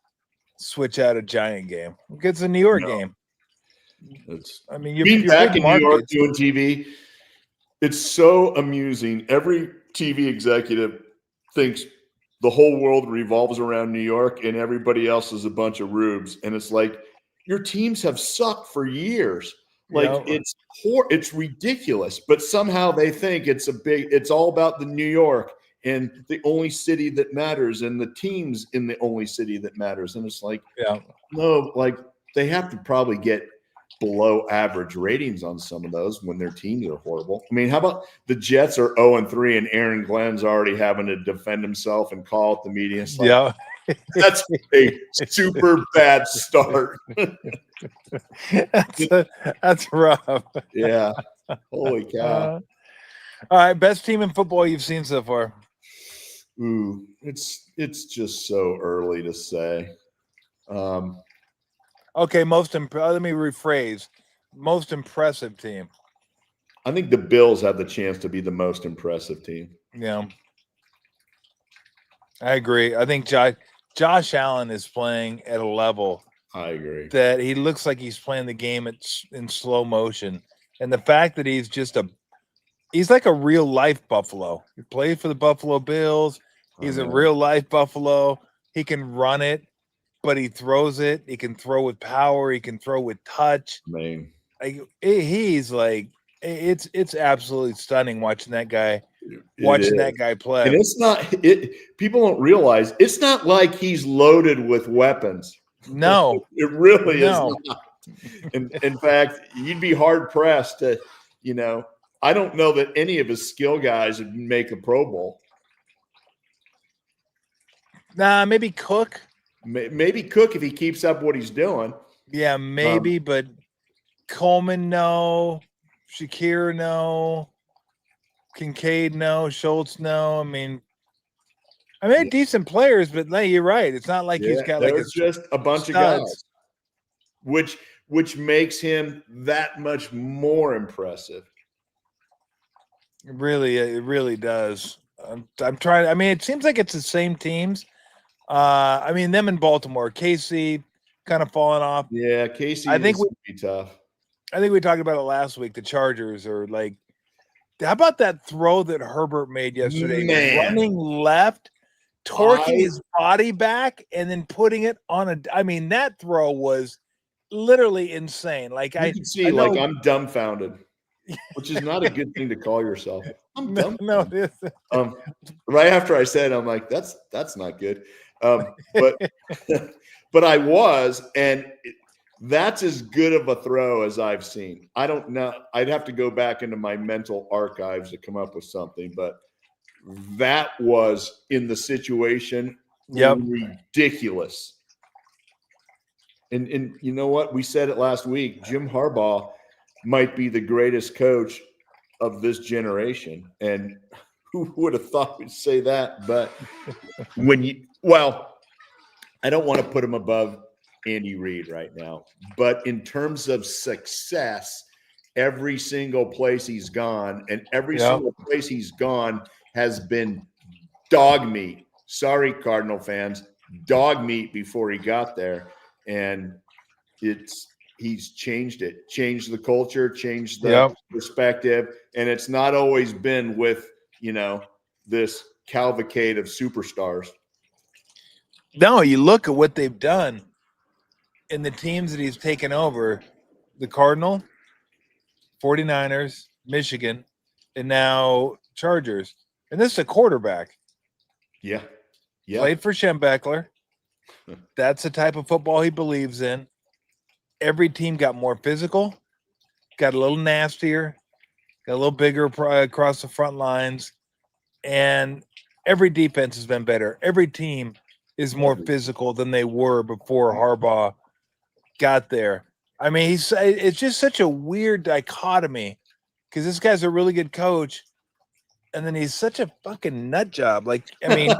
switch out a Giant game. It's a New York game. You're being back in New York doing TV. It's so amusing. Every TV executive thinks the whole world revolves around New York and everybody else is a bunch of rubes. And it's like your teams have sucked for years. Like it's ridiculous, but somehow they think it's all about the New York and the only city that matters and the teams in the only city that matters. And it's like, no, like they have to probably get below average ratings on some of those when their teams are horrible. I mean, how about the Jets are 0-3 and Aaron Glenn's already having to defend himself and call at the media? It's like, that's a super bad start. That's rough. Yeah. Holy cow. All right. Best team in football you've seen so far? Ooh, it's just so early to say. Okay. Let me rephrase. Most impressive team. I think the Bills have the chance to be the most impressive team. Yeah. I agree. I think Josh Allen is playing at a level. I agree that he looks like he's playing the game in slow motion, and the fact that he's like a real life Buffalo. He played for the Buffalo Bills. He's a real life Buffalo. He can run it, but he throws it. He can throw with power. He can throw with touch. Man, he's like it's absolutely stunning watching that guy. That guy play. And it's not people don't realize it's not like he's loaded with weapons. No. It really is not. In fact, you'd be hard pressed to, I don't know that any of his skill guys would make a Pro Bowl. Nah, maybe Cook. Maybe Cook if he keeps up what he's doing. Yeah, maybe, but Coleman, no. Shakir, no. Kincaid, no. Schultz, no. I mean, decent players, but you're right. It's not like he's got like just a bunch of guys, which makes him that much more impressive. It really does. I'm trying. I mean, it seems like it's the same teams. Them in Baltimore, KC kind of falling off. Yeah, KC. I think would be tough. I think we talked about it last week. The Chargers are like, how about that throw that Herbert made yesterday? Man. Running left, torquing his body back, and then putting it on that throw was literally insane. Like you can see, I'm dumbfounded, which is not a good thing to call yourself. I'm dumbfounded. No, right after I said, I'm like, that's not good. But I was, and that's as good of a throw as I've seen. I don't know. I'd have to go back into my mental archives to come up with something, but that was in the situation ridiculous. And you know what? We said it last week. Jim Harbaugh might be the greatest coach of this generation. And who would have thought we'd say that? But I don't want to put him above Andy Reid right now. But in terms of success, every single place he's gone and every single place he's gone has been dog meat. Sorry, Cardinal fans, dog meat before he got there, and he's changed the culture, changed the perspective, and it's not always been with this cavalcade of superstars. No, you look at what they've done in the teams that he's taken over: the Cardinal, 49ers, Michigan, and now Chargers. And this is a quarterback. Yeah. Played for Schembechler. That's the type of football he believes in. Every team got more physical, got a little nastier, got a little bigger across the front lines, and every defense has been better. Every team is more physical than they were before Harbaugh got there. I mean, it's just such a weird dichotomy because this guy's a really good coach, and then he's such a fucking nut job. Like, I mean,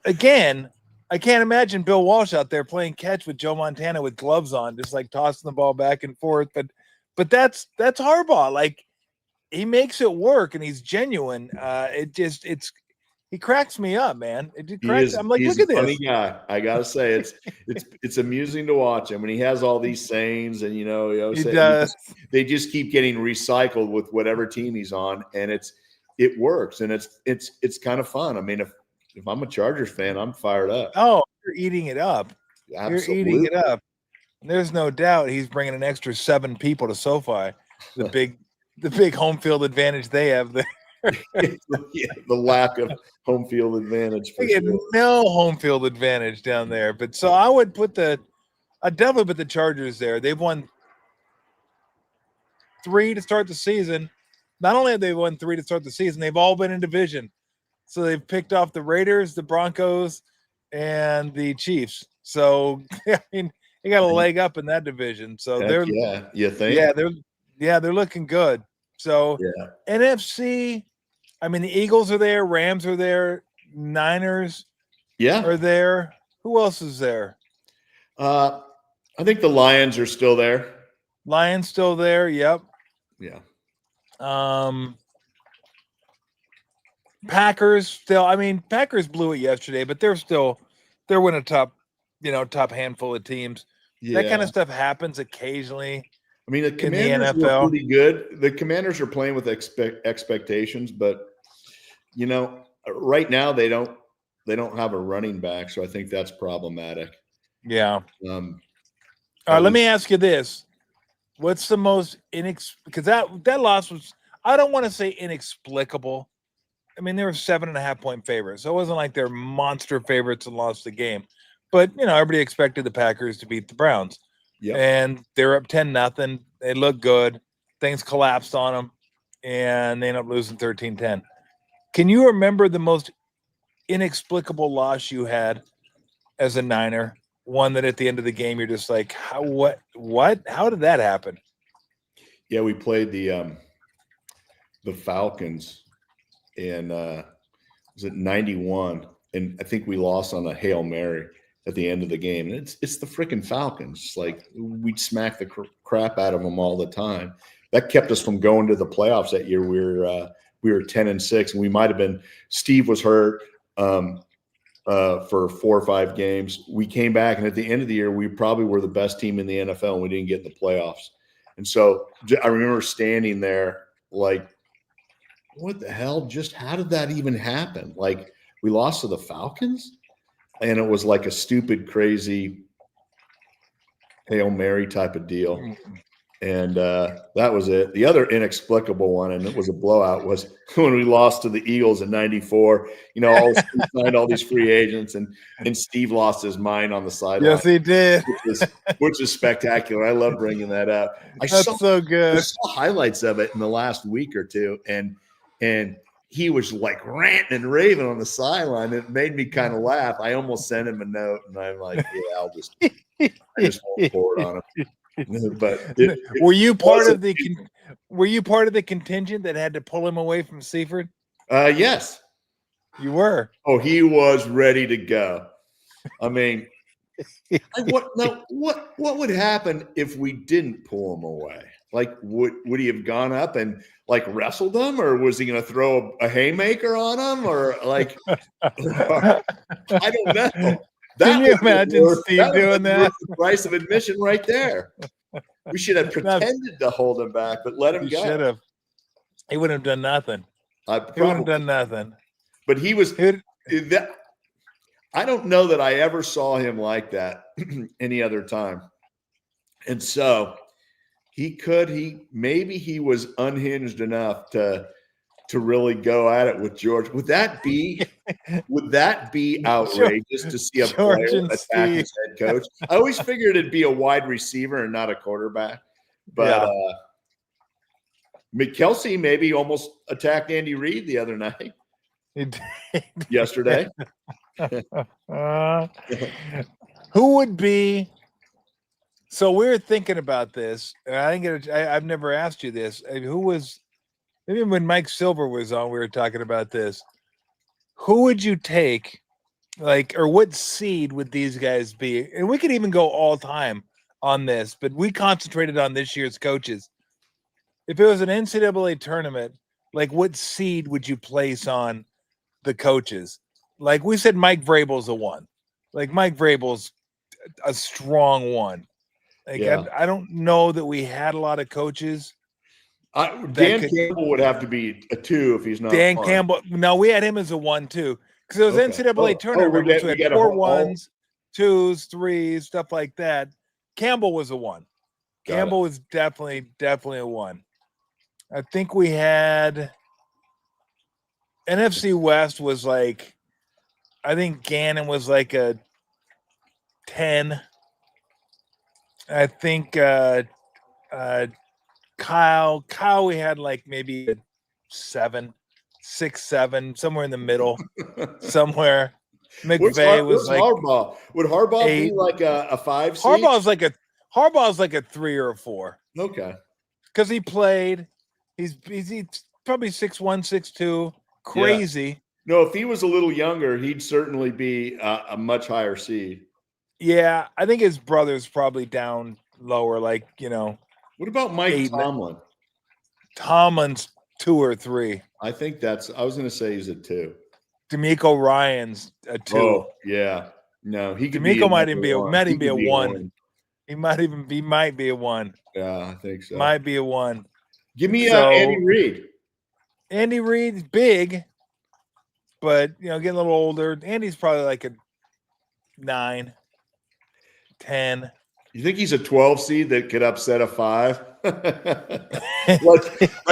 again, I can't imagine Bill Walsh out there playing catch with Joe Montana with gloves on, just like tossing the ball back and forth. But that's Harbaugh. Like, he makes it work, and he's genuine. He cracks me up, man. I'm like, look at this. Funny guy. I gotta say, it's amusing to watch him when he has all these sayings, and they just keep getting recycled with whatever team he's on, and it works, and it's kind of fun. I mean, if I'm a Chargers fan, I'm fired up. Oh, you're eating it up. Absolutely. You're eating it up. And there's no doubt he's bringing an extra 7 people to SoFi. The big home field advantage they have there. Yeah, the lack of home field advantage. They get no home field advantage down there. But so I'd definitely put the Chargers there. They've won 3 to start the season. Not only have they won 3 to start the season, they've all been in division. So they've picked off the Raiders, the Broncos, and the Chiefs. So I mean, they got a leg up in that division. So you think? They're looking good. So NFC, I mean, the Eagles are there, Rams are there, Niners are there. Who else is there? I think the Lions are still there. Lions still there, yep. Yeah. Packers still. I mean, Packers blew it yesterday, but they're winning top handful of teams. Yeah. That kind of stuff happens occasionally. I mean, the Commanders were pretty good. The Commanders are playing with expectations, but right now they don't have a running back, so I think that's problematic. Yeah. All right, let me ask you this: what's the most because that loss was, I don't want to say inexplicable. I mean, they were 7.5-point favorites, so it wasn't like they're monster favorites and lost the game. But everybody expected the Packers to beat the Browns. Yep. And they're up 10-0. They look good. Things collapsed on them, and they end up losing 13-10. Can you remember the most inexplicable loss you had as a Niner? One that at the end of the game you're just like, what? How did that happen? Yeah, we played the Falcons in was it 91, and I think we lost on a Hail Mary at the end of the game. And it's the freaking Falcons. Like, we'd smack the crap out of them all the time. That kept us from going to the playoffs that year. We were 10-6, and we might have been. Steve was hurt for 4 or 5 games. We came back, and at the end of the year, we probably were the best team in the NFL, and we didn't get in the playoffs. And so I remember standing there like, what the hell? Just how did that even happen? Like, we lost to the Falcons? And it was like a stupid, crazy Hail Mary type of deal. And that was it. The other inexplicable one, and it was a blowout, was when we lost to the Eagles in 94. Signed all these free agents, and Steve lost his mind on the sideline. Yes, he did. Which is spectacular. I love bringing that up. That's so good. I saw highlights of it in the last week or two, and he was like ranting and raving on the sideline. It made me kind of laugh. I almost sent him a note, and I'm like, I just won't forward on him. But were you part of the contingent that had to pull him away from Seaford? Yes, you were. Oh, he was ready to go. I mean, what would happen if we didn't pull him away? Like, would he have gone up and like wrestled him, or was he going to throw a haymaker on him, or like, I don't know. Can you imagine Steve doing that? The price of admission right there. We should have pretended to hold him back, but let him go. Should have. He wouldn't have done nothing. He wouldn't have done nothing. But he was. I don't know that I ever saw him like that any other time. And so maybe he was unhinged enough to really go at it with George. Would that be outrageous to see a player attack his head coach? I always figured it'd be a wide receiver and not a quarterback. But McKelsey maybe almost attacked Andy Reid the other night. Yesterday. Who would be? So we're thinking about this. I've never asked you this. Who was? Maybe when Mike Silver was on, we were talking about this. Who would you take? Or what seed would these guys be? And we could even go all time on this, but we concentrated on this year's coaches. If it was an NCAA tournament, what seed would you place on the coaches? Like we said, Mike Vrabel's a 1. Mike Vrabel's a strong 1. I don't know that we had a lot of coaches. Dan Campbell would have to be a 2 if he's not. Dan Campbell. No, we had him as a 1 too, because it was NCAA tournament. We had 4 1s, 2s, 3s, stuff like that. Campbell was a 1. Campbell was definitely a 1. I think we had NFC West was I think Gannon was a 10. I think Kyle we had maybe a 7, 6, 7, somewhere in the middle, somewhere. McVay was Harbaugh. Would Harbaugh 8. Be a 5 seed? Harbaugh's a 3 or a 4. Okay. Because he played. He's probably 6'1", 6'2", crazy. Yeah. No, if he was a little younger, he'd certainly be a much higher seed. Yeah, I think his brother's probably down lower, What about Mike Tomlin? Tomlin's 2 or 3. I think I was going to say he's a 2. D'Amico Ryan's a 2. Oh, yeah. No, he could D'Amico be might even be a 1. He might be a 1. Yeah, I think so. Might be a 1. Give me Andy Reid. Andy Reid's big, but getting a little older. Andy's probably a 9, 10. You think he's a 12 seed that could upset a 5?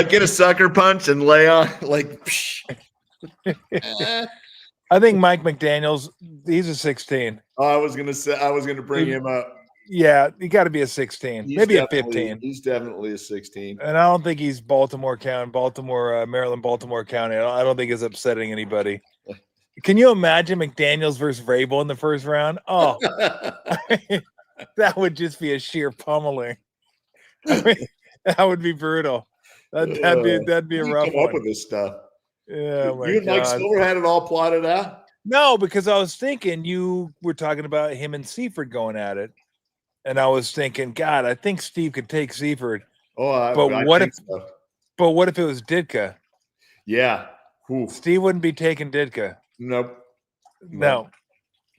Get a sucker punch and lay on I think Mike McDaniels, he's a 16. I was gonna bring him up. Yeah, you got to be a 16, maybe a 15. He's definitely a 16. And I don't think he's Maryland, Baltimore County. I don't think he's upsetting anybody. Can you imagine McDaniels versus Vrabel in the first round? Oh, that would just be a sheer pummeling. That would be brutal. That'd be a rough one. Up with this stuff. Yeah, you and Mike Silver had it all plotted out? No, because I was thinking you were talking about him and Seifert going at it. And I was thinking, God, I think Steve could take Seifert. But what if it was Ditka? Yeah. Oof. Steve wouldn't be taking Ditka. Nope. No.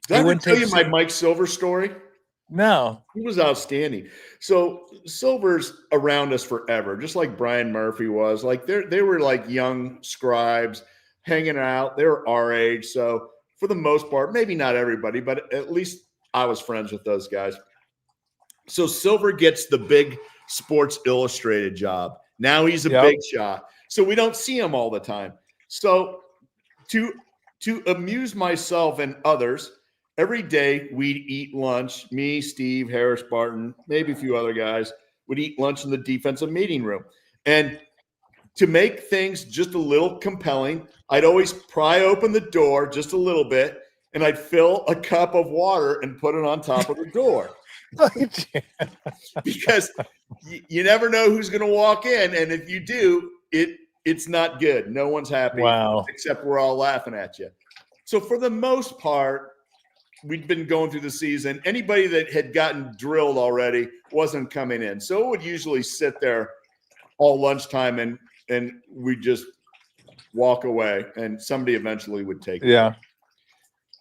Did I ever tell you my Mike Silver story? No. He was outstanding. So Silver's around us forever, just like Brian Murphy was. They were young scribes hanging out. They were our age. So for the most part, maybe not everybody, but at least I was friends with those guys. So Silver gets the big Sports Illustrated job. Now he's a big shot. So we don't see him all the time. So to amuse myself and others, every day we'd eat lunch. Me, Steve, Harris Barton, maybe a few other guys would eat lunch in the defensive meeting room. And to make things just a little compelling, I'd always pry open the door just a little bit, and I'd fill a cup of water and put it on top of the door. Because you never know who's going to walk in, and if you do, it's not good. No one's happy. Wow. Except we're all laughing at you. So for the most part, we'd been going through the season. Anybody that had gotten drilled already wasn't coming in. So it would usually sit there all lunchtime, and we just walk away, and somebody eventually would take it. Yeah.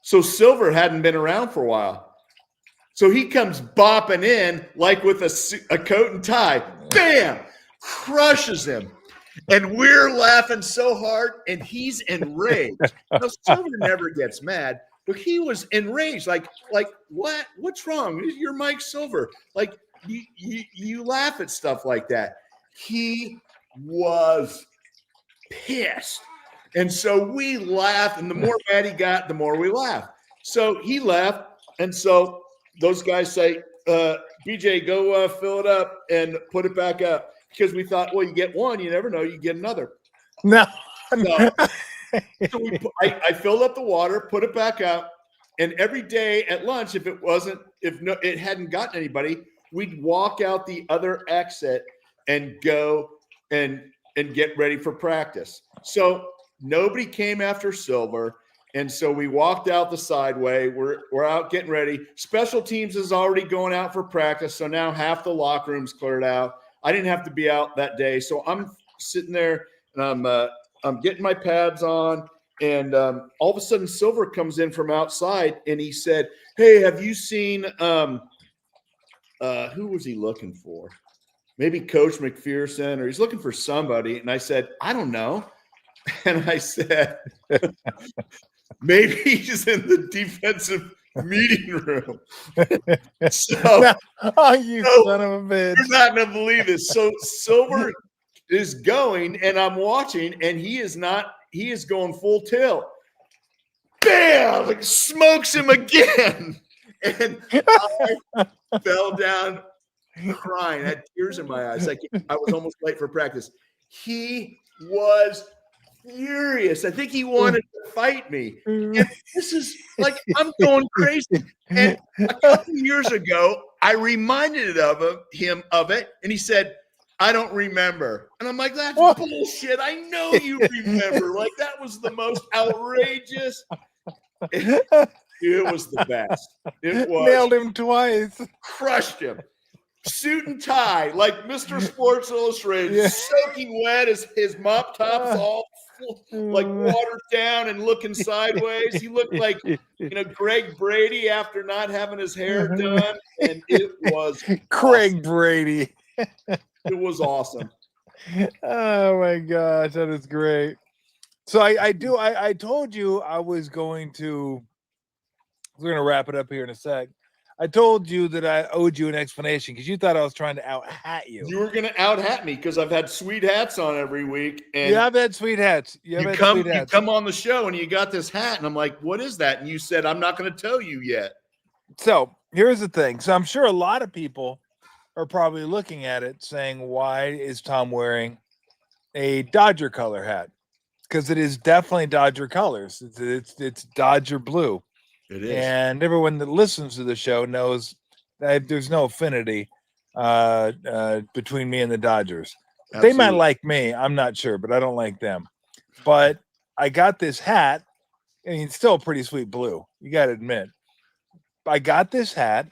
So Silver hadn't been around for a while. So he comes bopping in like with a coat and tie. Bam! Crushes him. And we're laughing so hard, and he's enraged. Now, Silver never gets mad, but he was enraged. Like what? What's wrong? You're Mike Silver. Like, you laugh at stuff like that. He was pissed. And so we laughed, and the more mad he got, the more we laughed. So he left, and so those guys say, BJ, go fill it up and put it back up. Because we thought, well, you get one, you never know, you get another. No. So I filled up the water, put it back up, and every day at lunch, if it hadn't gotten anybody, we'd walk out the other exit and go and get ready for practice. So nobody came after Silver. And so we walked out the sideway. We're out getting ready. Special teams is already going out for practice. So now half the locker room's cleared out. I didn't have to be out that day. So I'm sitting there and I'm getting my pads on. And all of a sudden Silver comes in from outside and he said, hey, have you seen who was he looking for? Maybe Coach McPherson, or he's looking for somebody. And I said, I don't know. And I said, maybe he's in the defensive meeting room. So, oh, you son of a bitch. You're not going to believe this. So Silver is going, and I'm watching, and he is going full tilt. Bam! Like smokes him again. And I fell down crying. I had tears in my eyes. Like I was almost late for practice. He was furious. I think he wanted to fight me. And this is like, I'm going crazy. And a couple years ago, I reminded him of it, and he said, I don't remember. And I'm like, that's bullshit. I know you remember. Like, that was the most outrageous. It was the best. It was. Nailed him twice. Crushed him. Suit and tie, like Mr. Sports Illustrated, soaking wet as his mop top's all like watered down and looking sideways. He looked like, Greg Brady after not having his hair done. And it was Craig awesome. Brady. It was awesome. Oh my gosh, that is great. So I told you we're going to wrap it up here in a sec. I told you that I owed you an explanation because you thought I was trying to out-hat you. You were going to out-hat me because I've had sweet hats on every week. And I've had sweet hats. You come on the show and you got this hat. And I'm like, what is that? And you said, I'm not going to tell you yet. So here's the thing. So I'm sure a lot of people are probably looking at it saying, why is Tom wearing a Dodger color hat? Because it is definitely Dodger colors. It's Dodger blue. It is. And everyone that listens to the show knows that there's no affinity between me and the Dodgers. Absolutely. They might like me. I'm not sure, but I don't like them. But I got this hat, and it's still a pretty sweet blue. You got to admit. I got this hat,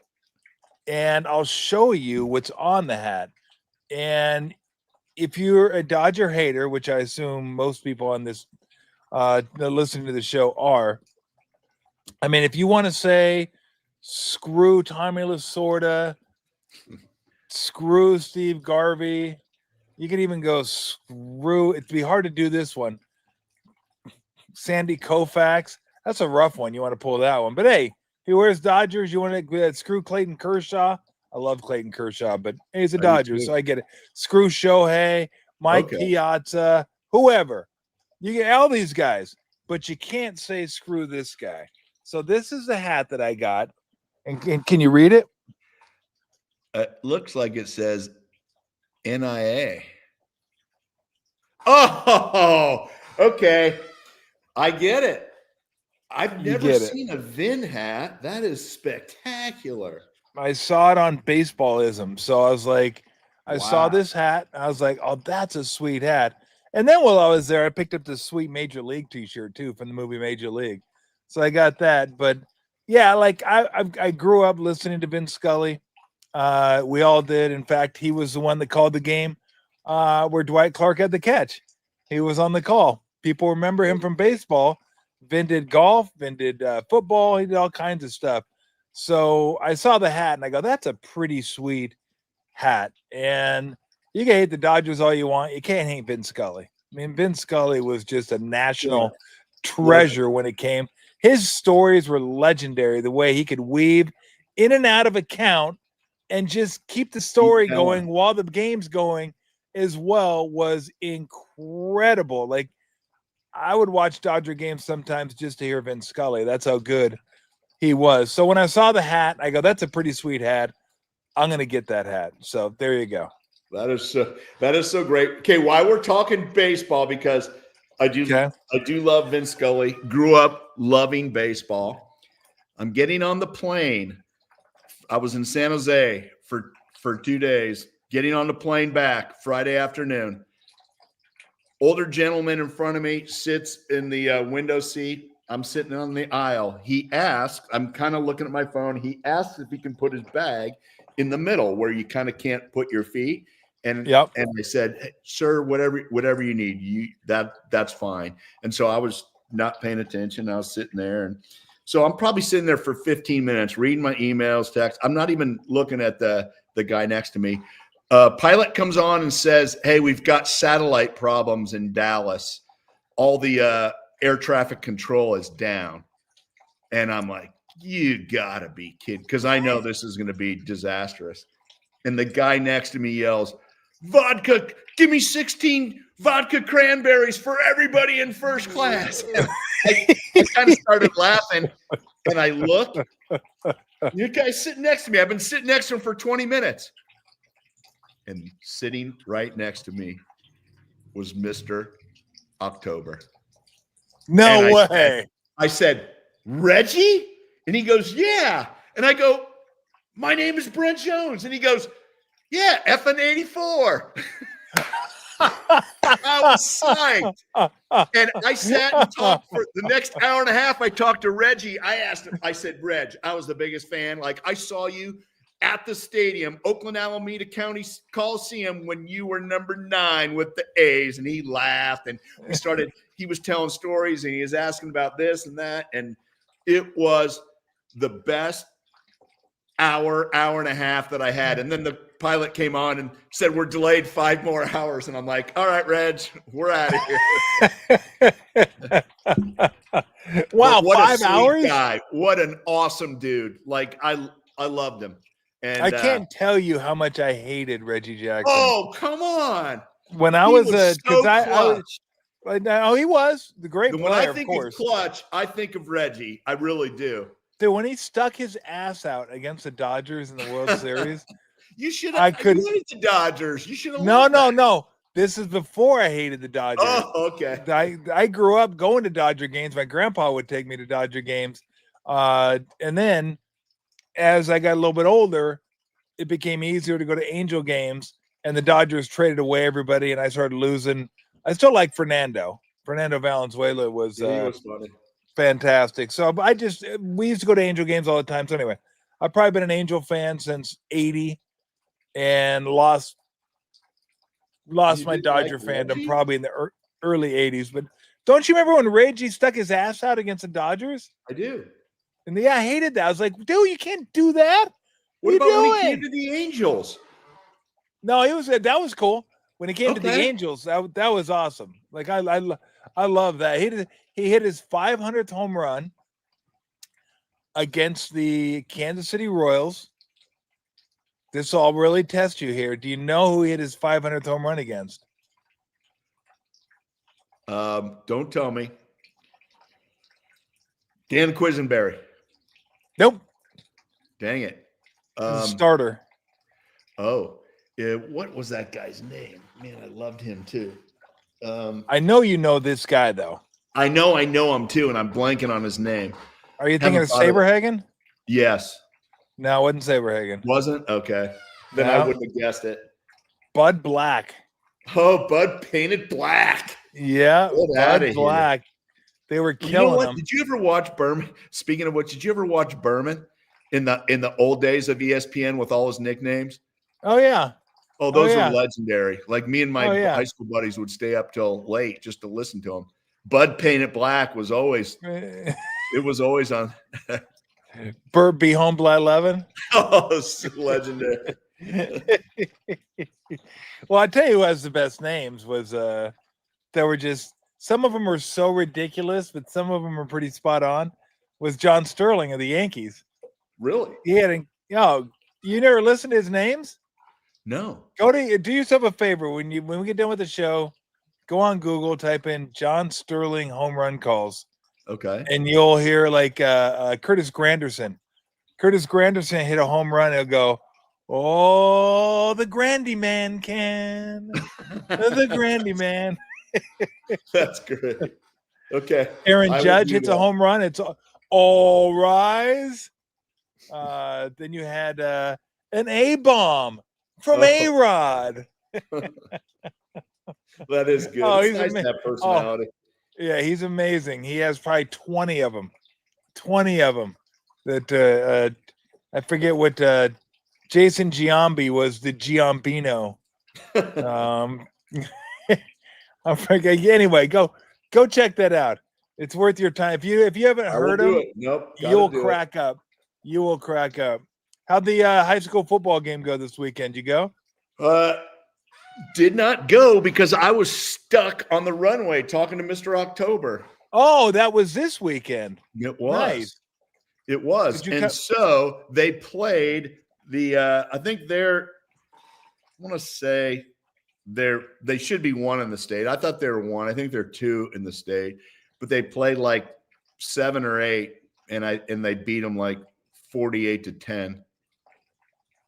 and I'll show you what's on the hat. And if you're a Dodger hater, which I assume most people on this listening to the show are, I mean, if you want to say screw Tommy Lasorda, screw Steve Garvey, you can even go screw. It'd be hard to do this one. Sandy Koufax. That's a rough one. You want to pull that one. But hey, he wears Dodgers. You want to screw Clayton Kershaw? I love Clayton Kershaw, but he's a Dodger, so I get it. Screw Shohei, Mike Piazza, whoever. You get all these guys, but you can't say screw this guy. So this is the hat that I got. And can you read it? It looks like it says NIA. Oh, okay. I get it. I've never seen a Vin hat. That is spectacular. I saw it on Baseballism. So I was like, I saw this hat. I was like, oh, that's a sweet hat. And then while I was there, I picked up this sweet Major League t-shirt too from the movie Major League. So I got that. But yeah, like I grew up listening to Vin Scully. We all did. In fact, he was the one that called the game where Dwight Clark had the catch. He was on the call. People remember him from baseball. Vin did golf. Vin did football. He did all kinds of stuff. So I saw the hat and I go, that's a pretty sweet hat. And you can hate the Dodgers all you want. You can't hate Vin Scully. I mean, Vin Scully was just a national treasure when it came. His stories were legendary. The way he could weave in and out of a count and just keep the story going while the game's going as well was incredible. Like, I would watch Dodger games sometimes just to hear Vin Scully. That's how good he was. So when I saw the hat, I go, that's a pretty sweet hat. I'm going to get that hat. So there you go. That is so great. Okay, why we're talking baseball, because I do love Vin Scully. Grew up loving baseball. I'm getting on the plane. I was in San Jose for 2 days, getting on the plane back Friday afternoon. Older gentleman in front of me sits in the window seat. I'm sitting on the aisle. He asked, I'm kind of looking at my phone. He asked if he can put his bag in the middle where you kind of can't put your feet. And I said, hey, sir, whatever you need, that's fine. And so I was not paying attention. I was sitting there. And so I'm probably sitting there for 15 minutes, reading my emails, text. I'm not even looking at the guy next to me. Pilot comes on and says, hey, we've got satellite problems in Dallas. All the air traffic control is down. And I'm like, you gotta be kidding. Because I know this is going to be disastrous. And the guy next to me yells, vodka, give me 16 vodka cranberries for everybody in first class. I kind of started laughing. And I look, your guy's sitting next to me. I've been sitting next to him for 20 minutes. And sitting right next to me was Mr. October. No way. I said, Reggie? And he goes, yeah. And I go, my name is Brent Jones. And he goes, yeah, effing 84. I was psyched. And I sat and talked for the next hour and a half. I talked to Reggie. I asked him, I said, Reg, I was the biggest fan. Like, I saw you at the stadium, Oakland Alameda County Coliseum, when you were number 9 with the A's. And he laughed and he was telling stories and he was asking about this and that. And it was the best hour and a half that I had. And then the pilot came on and said, we're delayed 5 more hours. And I'm like, all right, Reg, we're out of here. Wow, what 5 hours? Guy. What an awesome dude. Like, I loved him. And I can't tell you how much I hated Reggie Jackson. Oh, come on. When I was he was the great player, when I think of course. Of clutch, I think of Reggie. I really do. Dude, when he stuck his ass out against the Dodgers in the World Series, you should have hated the Dodgers. You should have. No. This is before I hated the Dodgers. Oh, okay. I grew up going to Dodger games. My grandpa would take me to Dodger games. And then as I got a little bit older, it became easier to go to Angel games, and the Dodgers traded away everybody, and I started losing. I still like Fernando. Fernando Valenzuela was, he was funny. Fantastic. So we used to go to Angel games all the time. So anyway, I've probably been an Angel fan since 80 and lost my Dodger fandom probably in the early 80s. But don't you remember when Reggie stuck his ass out against the Dodgers? I do. And I hated that. I was like, dude, you can't do that. What about when he came to the Angels? No, that was cool. When he came to the Angels, that was awesome. Like, I love that. He hit his 500th home run against the Kansas City Royals. This will really test you here. Do you know who he hit his 500th home run against? Don't tell me. Dan Quisenberry. Nope. Dang it. Starter. Oh, yeah. What was that guy's name? Man, I loved him too. I know you know this guy though. I know him too, and I'm blanking on his name. Are you thinking of Saberhagen? Yes. No, it wasn't Saberhagen. Wasn't? Okay. Then I wouldn't have guessed it. Bud Black. Oh, Bud painted black. Yeah, Bud Black. They were killing him. Did you ever watch Berman? Speaking of which, did you ever watch Berman in the old days of ESPN with all his nicknames? Oh yeah. Oh, those are legendary. Like me and my high school buddies would stay up till late just to listen to him. Bud Painted Black was always on. Burt Be Home by 11. Oh, it's legendary. Well, I tell you who has the best names was there were just some of them were so ridiculous, but some of them were pretty spot on. Was John Sterling of the Yankees. Really? He had you never listened to his names? No. Do yourself a favor when we get done with the show, go on Google, type in John Sterling home run calls. Okay. And you'll hear like Curtis Granderson. Curtis Granderson hit a home run. He'll go, "Oh, the Grandy man can." The Grandy man. That's great. Okay. Aaron Judge hits a home run. It's all rise. Then you had an A-bomb from A-Rod. That is good. Oh, it's nice to have personality. Yeah, he's amazing. He has probably 20 of them. 20 of them. That I forget what Jason Giambi was the Giambino. I forget. Anyway, go check that out. It's worth your time. If you haven't heard him, you'll crack up. You will crack up. How'd the high school football game go this weekend? You go? Did not go because I was stuck on the runway talking to Mr. October. Oh, that was this weekend. It was. Nice. It was. And so they played I think they should be one in the state. I thought they were one. I think they're two in the state, but they played like 7 or 8 and they beat them like 48-10.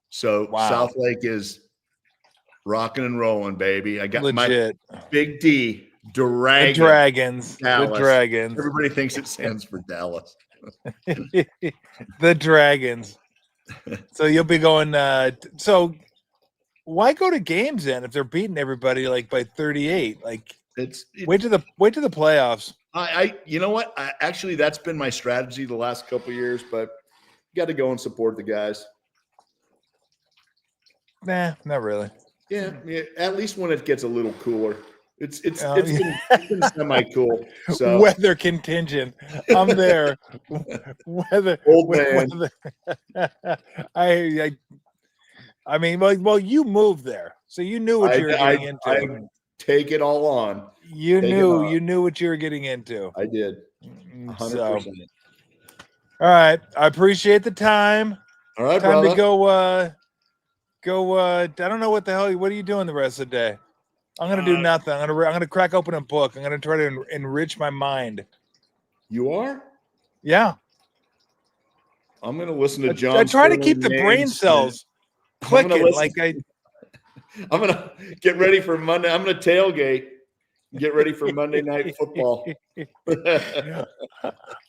So wow. South Lake is rocking and rolling, baby. I got my Big D Dragons. The Dragons. Everybody thinks it stands for Dallas. The Dragons. So you'll be going. So why go to games then if they're beating everybody like by 38? Like wait to the playoffs. You know what? Actually, that's been my strategy the last couple of years, but you got to go and support the guys. Nah, not really. Yeah, at least when it gets a little cooler. It's been semi-cool. So weather contingent. I'm there. Weather. Old man. Weather. I mean, well, you moved there, so you knew what you were getting into. I take it all on. You knew what you were getting into. I did. 100%. So, all right, I appreciate the time. All right, time brother. to go. I don't know what the hell. What are you doing the rest of the day? I'm gonna do nothing. I'm gonna crack open a book. I'm gonna try to enrich my mind. You are? Yeah. I'm gonna listen to John. I try to keep the brain cells clicking. I'm gonna get ready for Monday. I'm gonna tailgate. Get ready for Monday Night Football.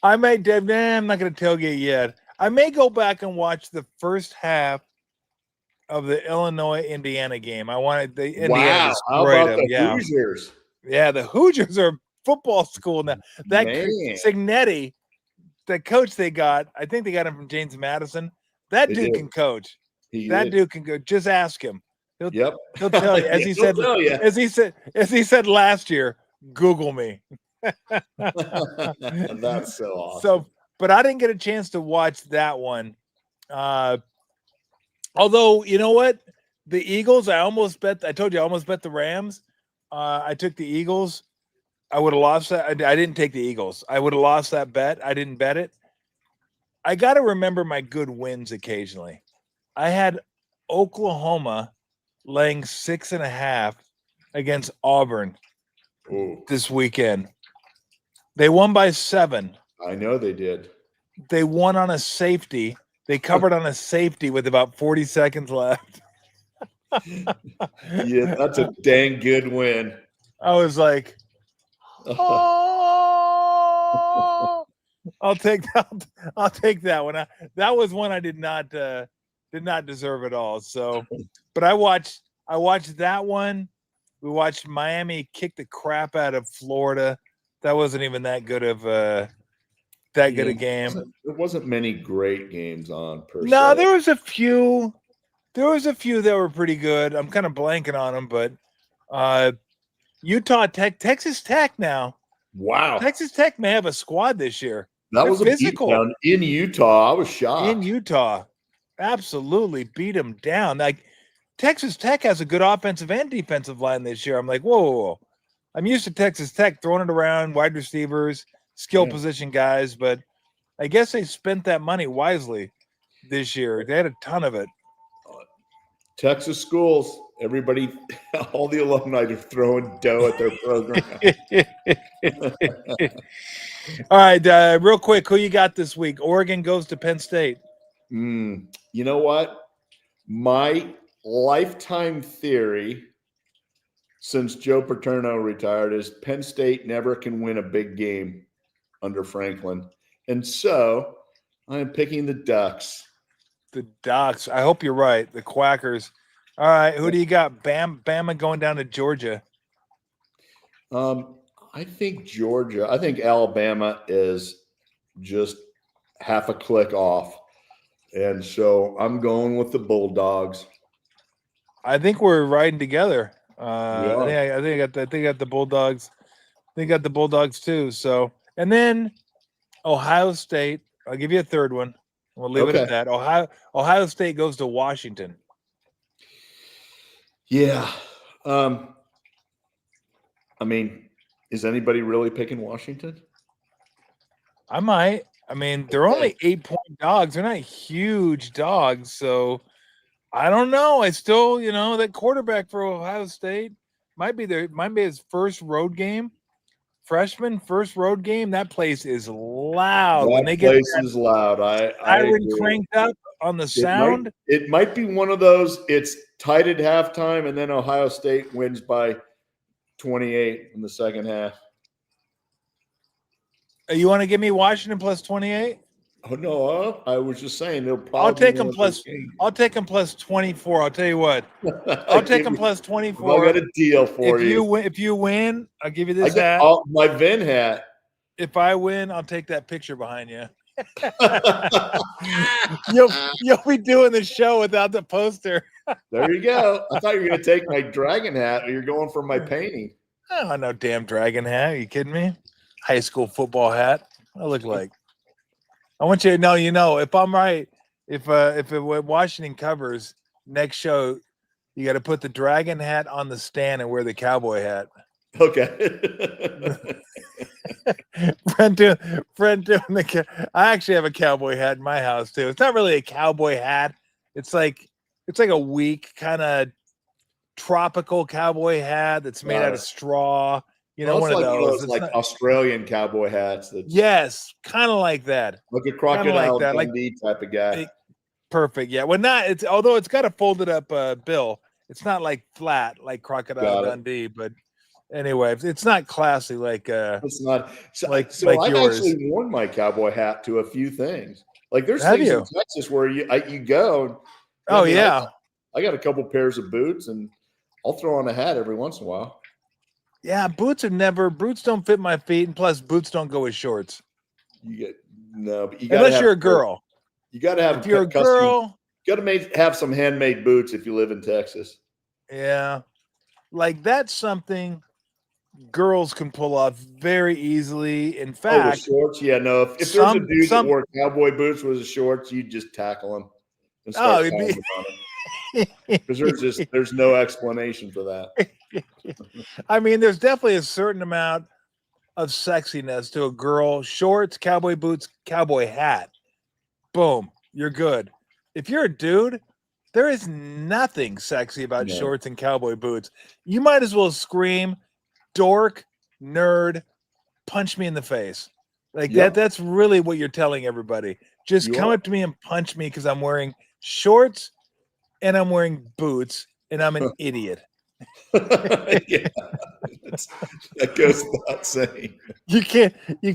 I may. I'm not gonna tailgate yet. I may go back and watch the first half of the Illinois-Indiana game. I wanted the Indiana. Wow! How about the Hoosiers? Yeah, the Hoosiers are a football school now. That Signetti, the coach they got, I think they got him from James Madison. That dude can coach. Dude can go. Just ask him. He'll tell you. As he said last year, Google me. That's so awesome. So, but I didn't get a chance to watch that one. Although, you know what? The Eagles, I told you I almost bet the Rams. I took the Eagles. I would have lost that. I didn't take the Eagles. I would have lost that bet. I didn't bet it. I got to remember my good wins occasionally. I had Oklahoma laying 6.5 against Auburn this weekend. They won by 7. I know they did. They won on a safety. They covered on a safety with about 40 seconds left. Yeah, that's a dang good win. I was like, oh, I'll take that one. That was one I did not deserve at all. So, but I watched that one. We watched Miami kick the crap out of Florida. That wasn't even that good of a game. There wasn't many great games on per se. No, there was a few. There was a few that were pretty good. I'm kind of blanking on them, but Utah Tech, Texas Tech now. Wow. Texas Tech may have a squad this year. That They're was a beatdown in Utah. I was shocked. In Utah. Absolutely beat them down. Like Texas Tech has a good offensive and defensive line this year. I'm like, whoa. I'm used to Texas Tech throwing it around, wide receivers, skill position guys, but I guess they spent that money wisely this year. They had a ton of it. Texas schools, everybody, all the alumni are throwing dough at their program. All right, real quick, who you got this week? Oregon goes to Penn State. You know what? My lifetime theory since Joe Paterno retired is Penn State never can win a big game under Franklin. And so I am picking the Ducks. The Ducks. I hope you're right. The Quackers. All right, who do you got? Bama going down to Georgia. I think Georgia. I think Alabama is just half a click off. And so I'm going with the Bulldogs. I think we're riding together. I think I got the Bulldogs. I think I got the Bulldogs too. So, and then Ohio State. I'll give you a third one. We'll leave it at that. Ohio State goes to Washington. Yeah. I mean, is anybody really picking Washington? I might. I mean, they're only 8-point dogs. They're not huge dogs. So I don't know. I still, that quarterback for Ohio State might be his first road game. Freshman first road game. That place is loud. That when they get is loud. I cranked up on the sound. It might be one of those. It's tied at halftime, and then Ohio State wins by 28 in the second half. You want to give me Washington plus 28? Oh no, I was just saying they'll probably. I'll take them plus 24. I'll tell you what. I'll take them plus 24. I got a deal for you. If you win, I'll give you this hat. My Vin hat. If I win, I'll take that picture behind you. You'll be doing the show without the poster. There you go. I thought you were going to take my dragon hat, but you're going for my painting. Oh, no damn dragon hat. Are you kidding me? High school football hat. I look like. I want you to know, if I'm right, if Washington covers next show, you got to put the dragon hat on the stand and wear the cowboy hat. Okay. Brent doing I actually have a cowboy hat in my house too. It's not really a cowboy hat. It's like a weak kind of tropical cowboy hat that's made out of straw. One of those. It's like Australian cowboy hats. Yes, kind of like that. Like a crocodile Dundee type of guy. Perfect. Yeah. Well, although it's got a folded up bill. It's not like flat like crocodile Dundee, but anyway, it's not classy like it's not like I've yours. actually worn my cowboy hat to a few things. Like there's things in Texas where you go. I got a couple pairs of boots and I'll throw on a hat every once in a while. Yeah, boots don't fit my feet, and plus boots don't go with shorts. Unless you're a girl. You got to have. If you're a girl, you got to have some handmade boots if you live in Texas. Yeah, like that's something girls can pull off very easly. In fact, shorts. Yeah, no. If there's a dude that wore cowboy boots with his shorts, you'd just tackle him and start on him. Because there's no explanation for that. I mean, there's definitely a certain amount of sexiness to a girl. Shorts, cowboy boots, cowboy hat. Boom, you're good. If you're a dude, there is nothing sexy about shorts and cowboy boots. You might as well scream, dork, nerd, punch me in the face. Like that's really what you're telling everybody. Just come up to me and punch me because I'm wearing shorts and I'm wearing boots and I'm an idiot. That goes without saying. You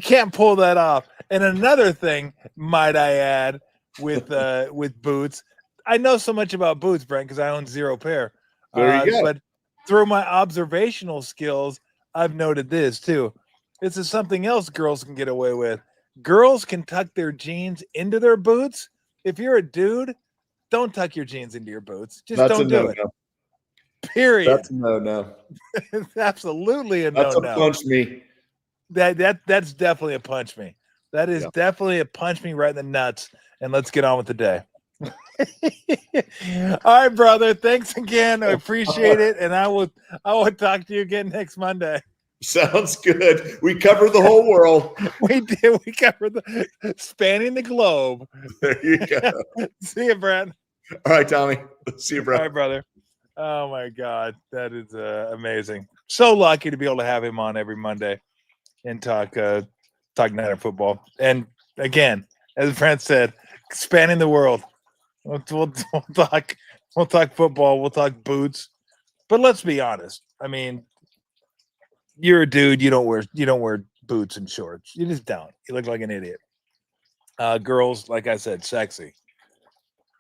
can't pull that off. And another thing, might I add, with boots, I know so much about boots, Brent, because I own 0 pair. There you go. But through my observational skills, I've noted this too. This is something else girls can get away with. Girls can tuck their jeans into their boots. If you're a dude, don't tuck your jeans into your boots. Just don't do it. Period. That's a no. It's absolutely a no. That's a punch me. That's definitely a punch me. That is definitely a punch me right in the nuts. And let's get on with the day. All right, brother. Thanks again. I appreciate it. And I will talk to you again next Monday. Sounds good. We covered the whole world. We did. We covered the spanning the globe. There you go. See you, Brent. All right, Tommy. See you, bro. All right, brother. Oh my God, that is amazing. So lucky to be able to have him on every Monday and talk Niner football. And again, as Brent said, spanning the world. We'll talk football. We'll talk boots. But let's be honest. I mean, you're a dude. You don't wear boots and shorts. You just don't. You look like an idiot. Girls, like I said, sexy.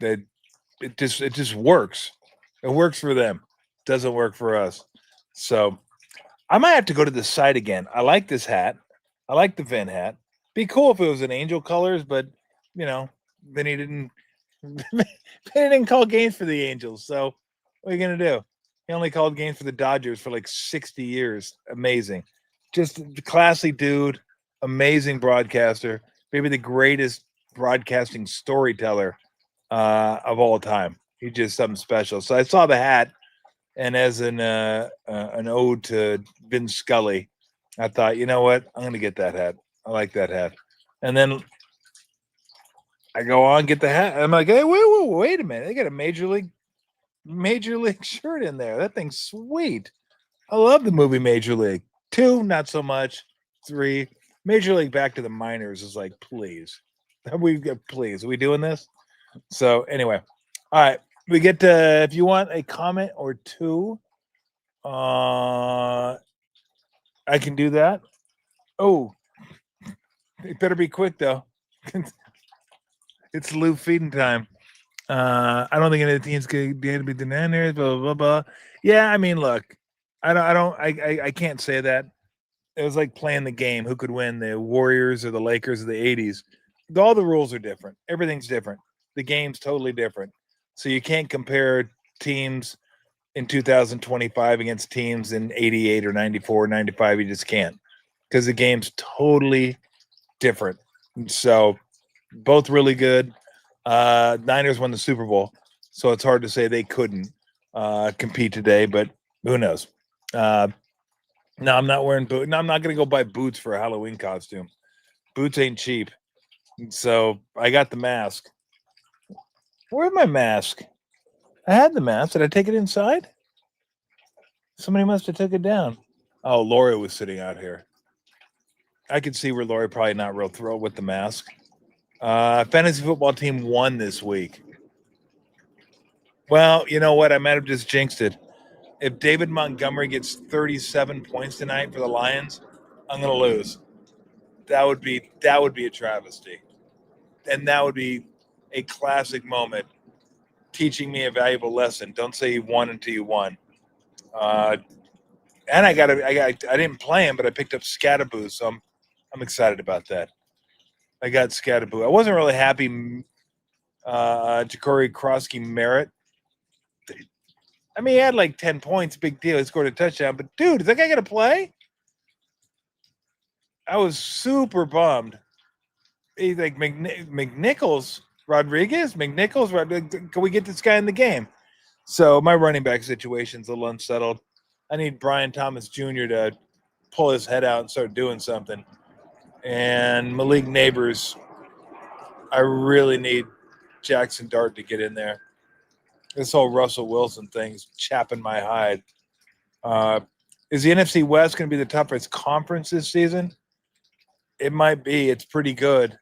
It just works. It works for them. Doesn't work for us. So I might have to go to the site again. I like this hat. I like the Vin hat. Be cool if it was in angel colors, but then he didn't. They didn't call games for the Angels. So what are you gonna do? He only called games for the Dodgers for like 60 years. Amazing. Just a classy dude. Amazing broadcaster. Maybe the greatest broadcasting storyteller of all time. He's just something special. So I saw the hat, and as an ode to Vin Scully, I thought, you know what? I'm gonna get that hat. I like that hat. And then I go on, get the hat. I'm like, hey, wait a minute. They got a major league shirt in there. That thing's sweet. I love the movie Major League. 2, not so much. 3, Major League Back to the Minors is like, please. Are we doing this? So anyway, all right. We get to, if you want a comment or two, I can do that. Oh, it better be quick though. It's Lou feeding time. I don't think any of the teams could be able to be denied there. Blah blah blah. Yeah, I mean, look, I can't say that. It was like playing the game. Who could win, the Warriors or the Lakers of the '80s? All the rules are different. Everything's different. The game's totally different. So you can't compare teams in 2025 against teams in 88 or 94, 95. You just can't, because the game's totally different. So both really good. Niners won the Super Bowl, so it's hard to say they couldn't compete today, but who knows? No, I'm not wearing boots. No, I'm not going to go buy boots for a Halloween costume. Boots ain't cheap. So I got the mask. Where's my mask? I had the mask. Did I take it inside? Somebody must have took it down. Oh, Lori was sitting out here. I could see where Lori probably not real thrilled with the mask. Fantasy football team won this week. Well, you know what? I might have just jinxed it. If David Montgomery gets 37 points tonight for the Lions, I'm going to lose. That would be a travesty. And that would be a classic moment teaching me a valuable lesson. Don't say you won until you won. And I didn't play him, but I picked up Scatterboo, so I'm excited about that. I got Scatterboo. I wasn't really happy. Ja'Cory Krosky Merritt. I mean, he had like 10 points, big deal. He scored a touchdown, but dude, is that guy gonna play? I was super bummed. He's like McNichols, Rodriguez. Can we get this guy in the game? So my running back situation's a little unsettled. I need Brian Thomas Jr. to pull his head out and start doing something. And Malik Neighbors, I really need Jackson Dart to get in there. This whole Russell Wilson thing's chapping my hide. Is the NFC West going to be the toughest conference this season? It might be. It's pretty good.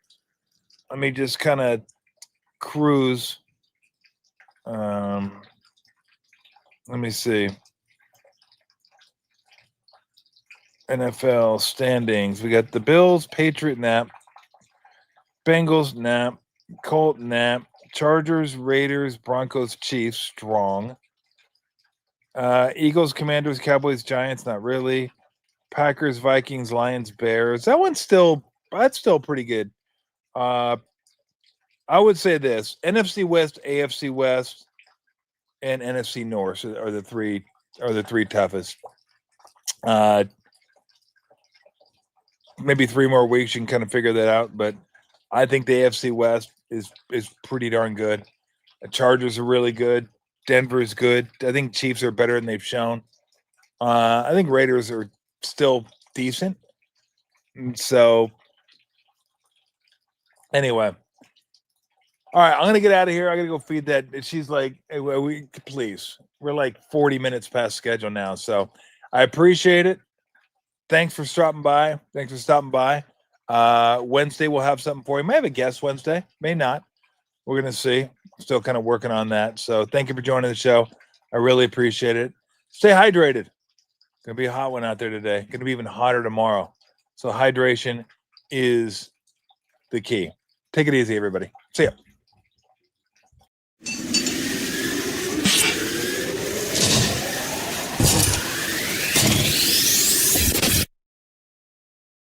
Let me just kind of cruise. Let me see. NFL standings. We got the Bills, Patriot, nap. Bengals, nap. Colt, nap. Chargers, Raiders, Broncos, Chiefs, strong. Eagles, Commanders, Cowboys, Giants, not really. Packers, Vikings, Lions, Bears. That's still pretty good. I would say this: NFC West, AFC West, and NFC North are the three toughest. maybe 3 more weeks, you can kind of figure that out. But I think the AFC West is pretty darn good. The Chargers are really good. Denver is good. I think Chiefs are better than they've shown. I think Raiders are still decent. And so, anyway. All right, I'm going to get out of here. I got to go feed that. She's like, hey, please. We're like 40 minutes past schedule now. So, I appreciate it. Thanks for stopping by. Wednesday, we'll have something for you. May have a guest Wednesday. May not. We're going to see. Still kind of working on that. So, thank you for joining the show. I really appreciate it. Stay hydrated. Going to be a hot one out there today. Going to be even hotter tomorrow. So hydration is the key. Take it easy, everybody. See ya.